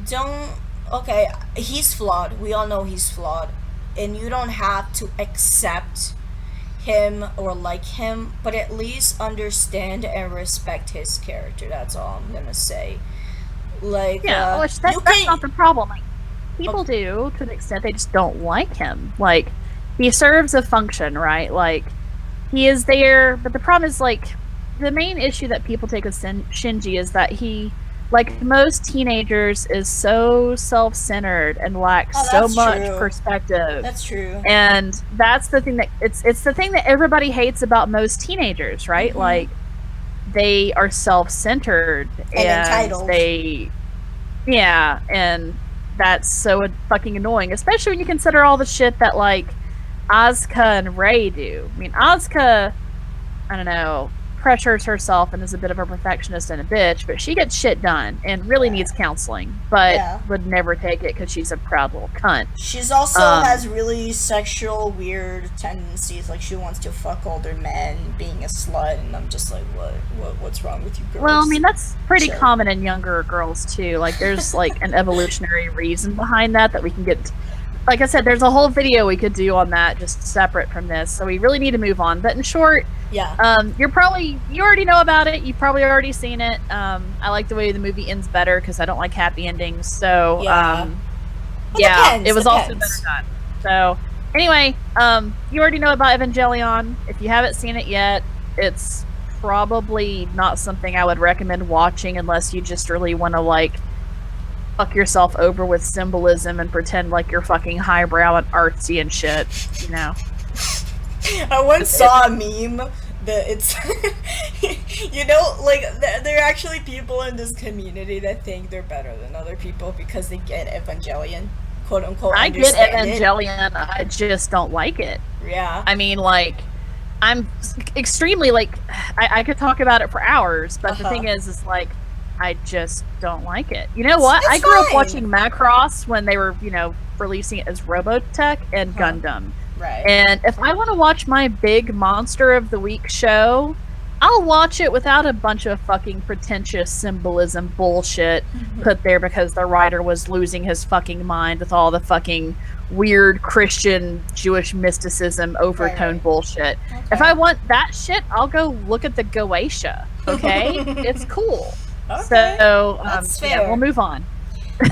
don't. Okay, he's flawed. We all know he's flawed, and you don't have to accept him or like him, but at least understand and respect his character. That's all I'm gonna say. Like, that's not the problem. Like, people do to the extent they just don't like him. Like, he serves a function, right? Like, he is there, but the problem is, like, the main issue that people take with Shinji is that he, like most teenagers, is so self-centered and lacks so much perspective. That's true. And that's the thing that it's the thing that everybody hates about most teenagers, right? Like, they are self-centered and entitled. And that's so fucking annoying, especially when you consider all the shit that, like, Asuka and Rei do. I mean, Asuka, I don't know, pressures herself and is a bit of a perfectionist and a bitch, but she gets shit done and really needs counseling, but would never take it because she's a proud little cunt. She's also has really sexual weird tendencies, like she wants to fuck older men, being a slut, and I'm just like, what's wrong with you girls? Well, I mean, that's pretty common in younger girls too. Like, there's like an evolutionary reason behind that we can get. Like I said, there's a whole video we could do on that, just separate from this. So we really need to move on. But in short, you already know about it. You've probably already seen it. I like the way the movie ends better because I don't like happy endings. So it was also better done. So anyway, you already know about Evangelion. If you haven't seen it yet, it's probably not something I would recommend watching unless you just really want to, like, fuck yourself over with symbolism and pretend like you're fucking highbrow and artsy and shit, you know. I once saw a meme that it's you know, like, there are actually people in this community that think they're better than other people because they get Evangelion, quote unquote. I get Evangelion, I just don't like it. Yeah. I mean, like, I'm extremely, like, I could talk about it for hours, but the thing is like, I just don't like it. You know what? I grew up watching Macross when they were, you know, releasing it as Robotech and Gundam. Right. And if I want to watch my big Monster of the Week show, I'll watch it without a bunch of fucking pretentious symbolism bullshit put there because the writer was losing his fucking mind with all the fucking weird Christian Jewish mysticism overtone bullshit. Okay. If I want that shit, I'll go look at the Goetia. Okay? It's cool. Okay. So, that's fair. Yeah, we'll move on.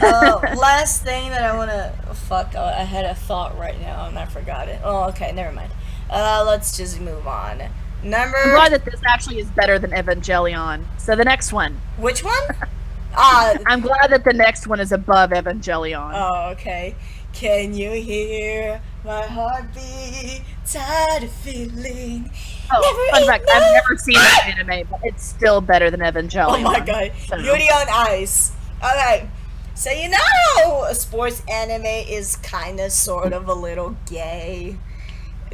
Last thing that I want to... Fuck, I had a thought right now and I forgot it. Oh, okay, never mind. Let's just move on. I'm glad that this actually is better than Evangelion. So the next one. Which one? I'm glad that the next one is above Evangelion. Oh, okay. Can you hear my heartbeat? Tired of feeling... Oh, fun fact, I've never seen that anime, but it's still better than Evangelion. Oh my god. So. Yuri on Ice. Okay. So, you know, a sports anime is kind of sort of a little gay.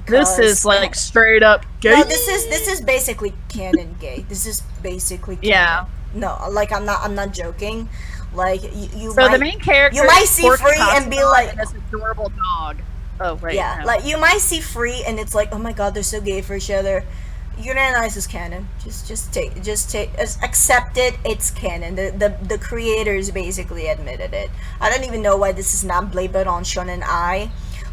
This is like straight up gay. No, this is basically canon gay. This is basically canon. Yeah. No, like I'm not joking. Like you So the main character, you might see Free and be like this adorable dog. Oh, right. Yeah, no. Like, you might see Free and it's like, oh my god, they're so gay for each other. Yuri on Ice is canon. Just accept it. It's canon. The creators basically admitted it. I don't even know why this is not labeled on Shonen Ai.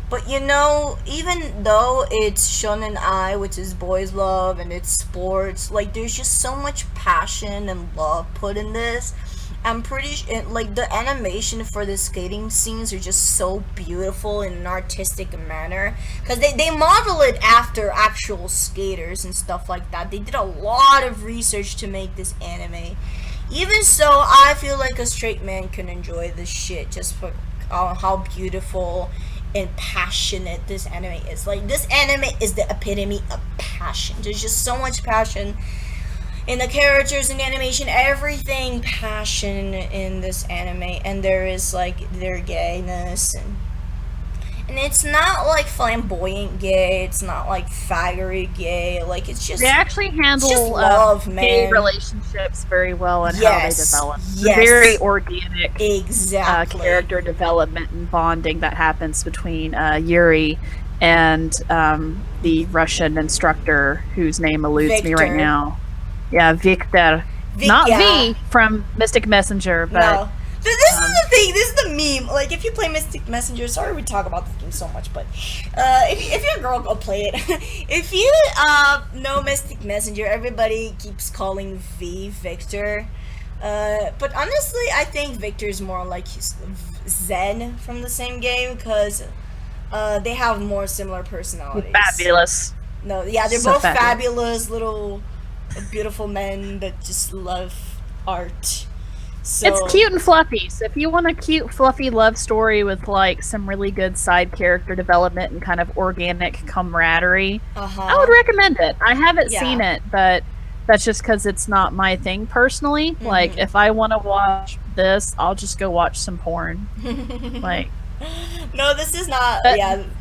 But, you know, even though it's Shonen Ai, which is boys love and it's sports, like, there's just so much passion and love put in this. I'm pretty like the animation for the skating scenes are just so beautiful in an artistic manner because they model it after actual skaters and stuff like that. They did a lot of research to make this anime. Even so, I feel like a straight man can enjoy this shit just for how beautiful and passionate this anime is. Like, this anime is the epitome of passion. There's just so much passion in the characters and animation, everything passion in this anime, and there is like their gayness And it's not like flamboyant gay. It's not like faggery gay. Like it's just They actually handle just love, gay man. relationships very well and how they Yes, develop. yes, Very organic exactly. character development and bonding that happens between Yuri and the Russian instructor whose name eludes me right Victor. now. Yeah, Victor. Not Yeah. V from Mystic Messenger, but No. This is the thing. This is the meme. Like, if you play Mystic Messenger, sorry we talk about this game so much, but if you're a girl, go play it. If you know Mystic Messenger, everybody keeps calling V Victor. But honestly, I think Victor's more like Zen from the same game because they have more similar personalities. fabulous. No, yeah, they're So both fabulous. fabulous little beautiful men that just love art. So, It's cute and fluffy. So if you want a cute, fluffy love story with like some really good side character development and kind of organic camaraderie, I would recommend it. I haven't seen it, but that's just because it's not my thing personally. Like if I want to watch this, I'll just go watch some porn. Like no, this is not.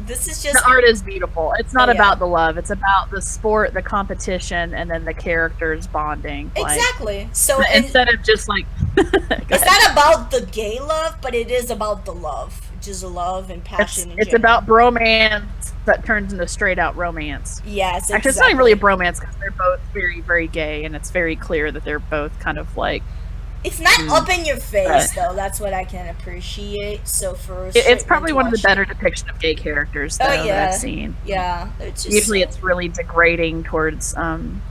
This is just the art is beautiful. It's not yeah. about the love. It's about the sport, the competition, and then the characters bonding. Exactly. So instead of just like, it's not about the gay love, but it is about the love, just love and passion. It's about bromance that turns into straight out romance. Yes, exactly. Actually, it's not even really a bromance because they're both very, very gay, and it's very clear that they're both kind of like. It's not up in your face, though. That's what I can appreciate. So for it's probably one of the better depictions of gay characters that I've seen. Yeah, it's just, usually it's really degrading towards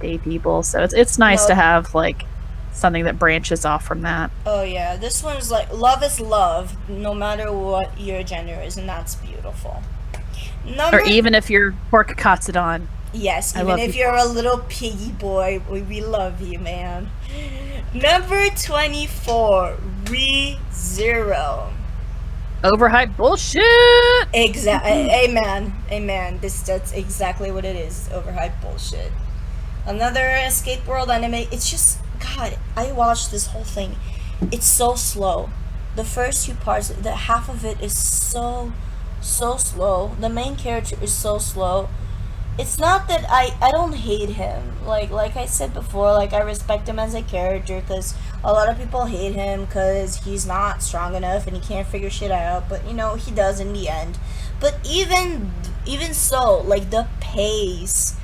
gay people, so it's nice to have like something that branches off from that. Oh yeah, this one's like love is love, no matter what your gender is, and that's beautiful. Or even if you're pork katsudon. Yes, even if you're a little piggy boy, we love you, man. Number 24, Re:Zero. Overhyped bullshit. Amen. Amen. That's exactly what it is. Overhyped bullshit. Another escape world anime. It's just God. I watched this whole thing. It's so slow. The first few parts, the half of it is so slow. The main character is so slow. It's not that I don't hate him. Like I said before, like I respect him as a character because a lot of people hate him because he's not strong enough and he can't figure shit out. But you know he does in the end. But even so, like the pace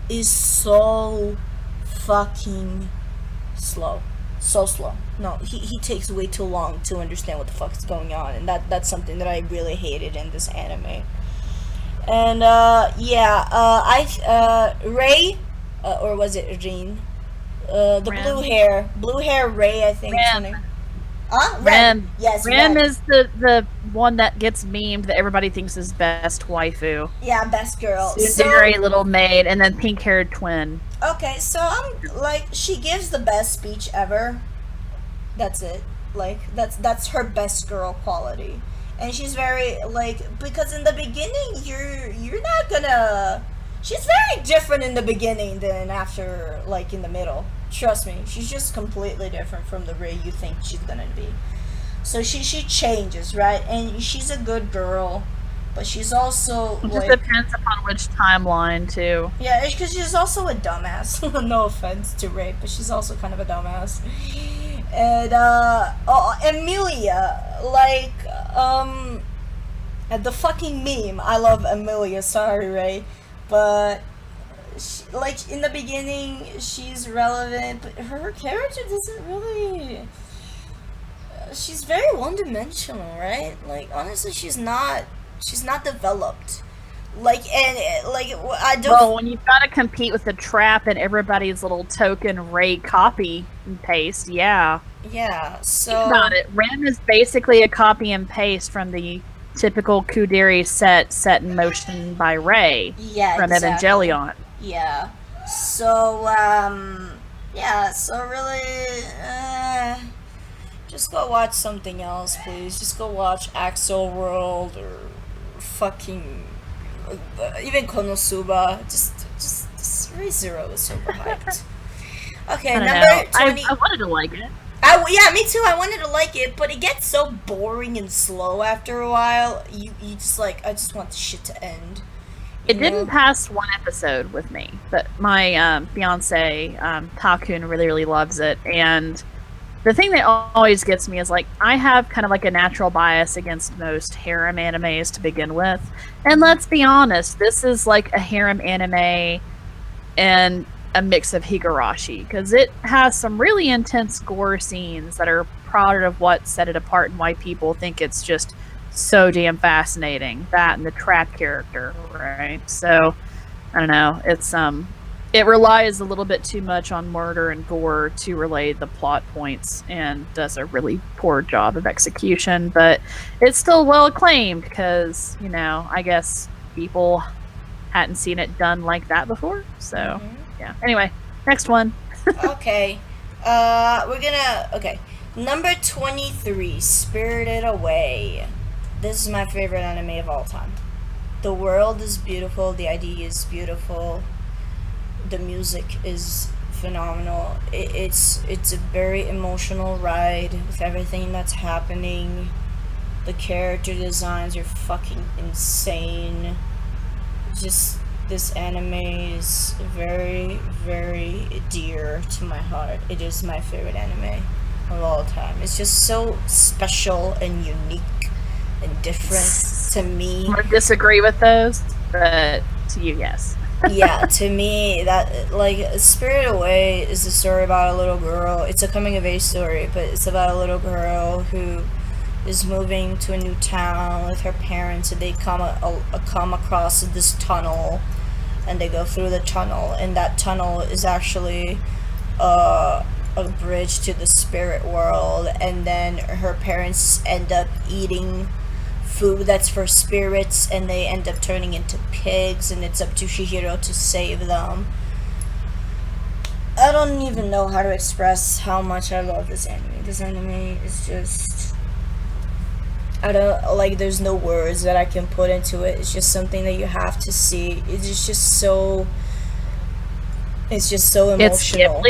is so fucking slow. So slow. No, he takes way too long to understand what the fuck is going on, and that's something that I really hated in this anime. And Ray, or was it Rin? The Ren. blue hair Ray, I think. Ren. Ren. Yes, Ren is the one that gets memed that everybody thinks is best waifu. Yeah, best girl. Tsundere little maid, and then pink-haired twin. Okay, so I'm like, she gives the best speech ever. That's it. Like that's her best girl quality. And she's very like, because in the beginning you're not gonna, she's very different in the beginning than after, like in the middle. Trust me, she's just completely different from the Ray you think she's gonna be. So she changes, right? And she's a good girl, but she's also It like, just depends upon which timeline too. yeah, because she's also a dumbass. No offense to Ray, but she's also kind of a dumbass. And Amelia, like the fucking meme. I love Amelia. Sorry, Ray, but she, like in the beginning, she's relevant, but her character doesn't really. She's very one-dimensional, right? Like honestly, she's not developed. Like, and like I don't. Well, when you've got to compete with the trap and everybody's little token Ray copy and paste, yeah. Yeah. So Think about it. Ren is basically a copy and paste from the typical Kuderi set in motion by Ray from Evangelion. Yeah. So So really, just go watch something else, please. Just go watch Axel World or fucking. Even Konosuba, just Re:Zero is super hyped. Okay, number 20. I wanted to like it. I yeah, me too. I wanted to like it, but it gets so boring and slow after a while. You just like, I just want the shit to end. It didn't pass one episode with me, but my fiance, Takun, really, really loves it. And the thing that always gets me is, like, I have kind of like a natural bias against most harem animes to begin with. And let's be honest, this is like a harem anime and a mix of Higurashi, because it has some really intense gore scenes that are part of what set it apart and why people think it's just so damn fascinating. That and the trap character, right? So I don't know, it's it relies a little bit too much on murder and gore to relay the plot points, and does a really poor job of execution, but it's still well acclaimed because, you know, I guess people hadn't seen it done like that before. So yeah, anyway, next one. Okay, number 23, Spirited Away. This is my favorite anime of all time. The world is beautiful, the idea is beautiful, the music is phenomenal. It's a very emotional ride with everything that's happening. The character designs are fucking insane. Just, this anime is very, very dear to my heart. It is my favorite anime of all time. It's just so special and unique and different to me. I disagree with those, but to you, yes. Yeah, to me, that, like, Spirited Away is a story about a little girl. It's a coming of age story, but it's about a little girl who is moving to a new town with her parents, and they come across this tunnel, and they go through the tunnel, and that tunnel is actually a bridge to the spirit world, and then her parents end up eating food that's for spirits, and they end up turning into pigs, and it's up to Chihiro to save them. I don't even know how to express how much I love this anime. This anime is just, I don't, like, there's no words that I can put into it. It's just something that you have to see. It's just so emotional.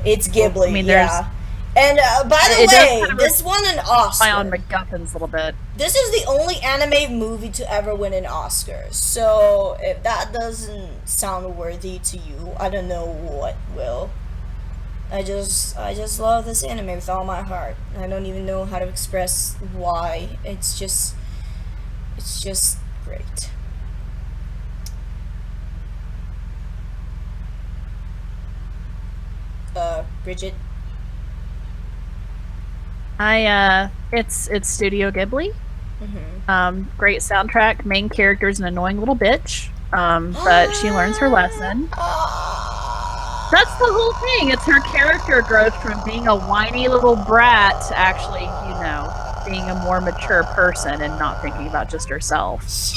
It's Ghibli, I mean, yeah. And by the way, this won an Oscar. On MacGuffins a little bit. This is the only anime movie to ever win an Oscar. So if that doesn't sound worthy to you, I don't know what will. I just love this anime with all my heart. I don't even know how to express why. It's just great. Bridget. It's Studio Ghibli. Great soundtrack. Main character's an annoying little bitch, but she learns her lesson. That's the whole thing. It's her character growth from being a whiny little brat to actually, you know, being a more mature person and not thinking about just herself. She's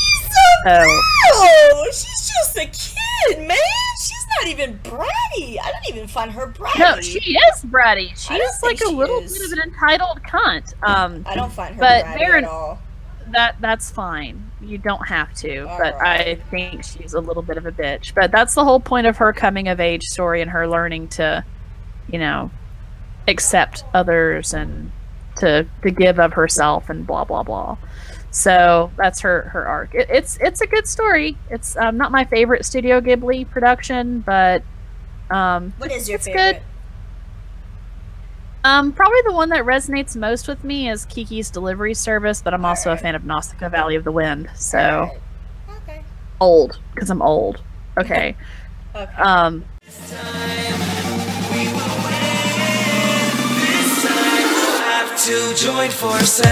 a she's just a kid, man. She's not even bratty. I don't even find her bratty. No, she is bratty. She's like a little bit of an entitled cunt. I don't find her bratty at all. That's fine. You don't have to, but I think she's a little bit of a bitch. But that's the whole point of her coming of age story and her learning to, you know, accept others and to give of herself and blah blah blah. So that's her arc. It's a good story. It's not my favorite Studio Ghibli production, but what is your favorite? Good. Probably the one that resonates most with me is Kiki's Delivery Service, but I'm also a fan of Nausicaa Valley of the Wind. So okay. Old, because I'm old. Okay. Okay. This time we will win. This time we'll have to join forces.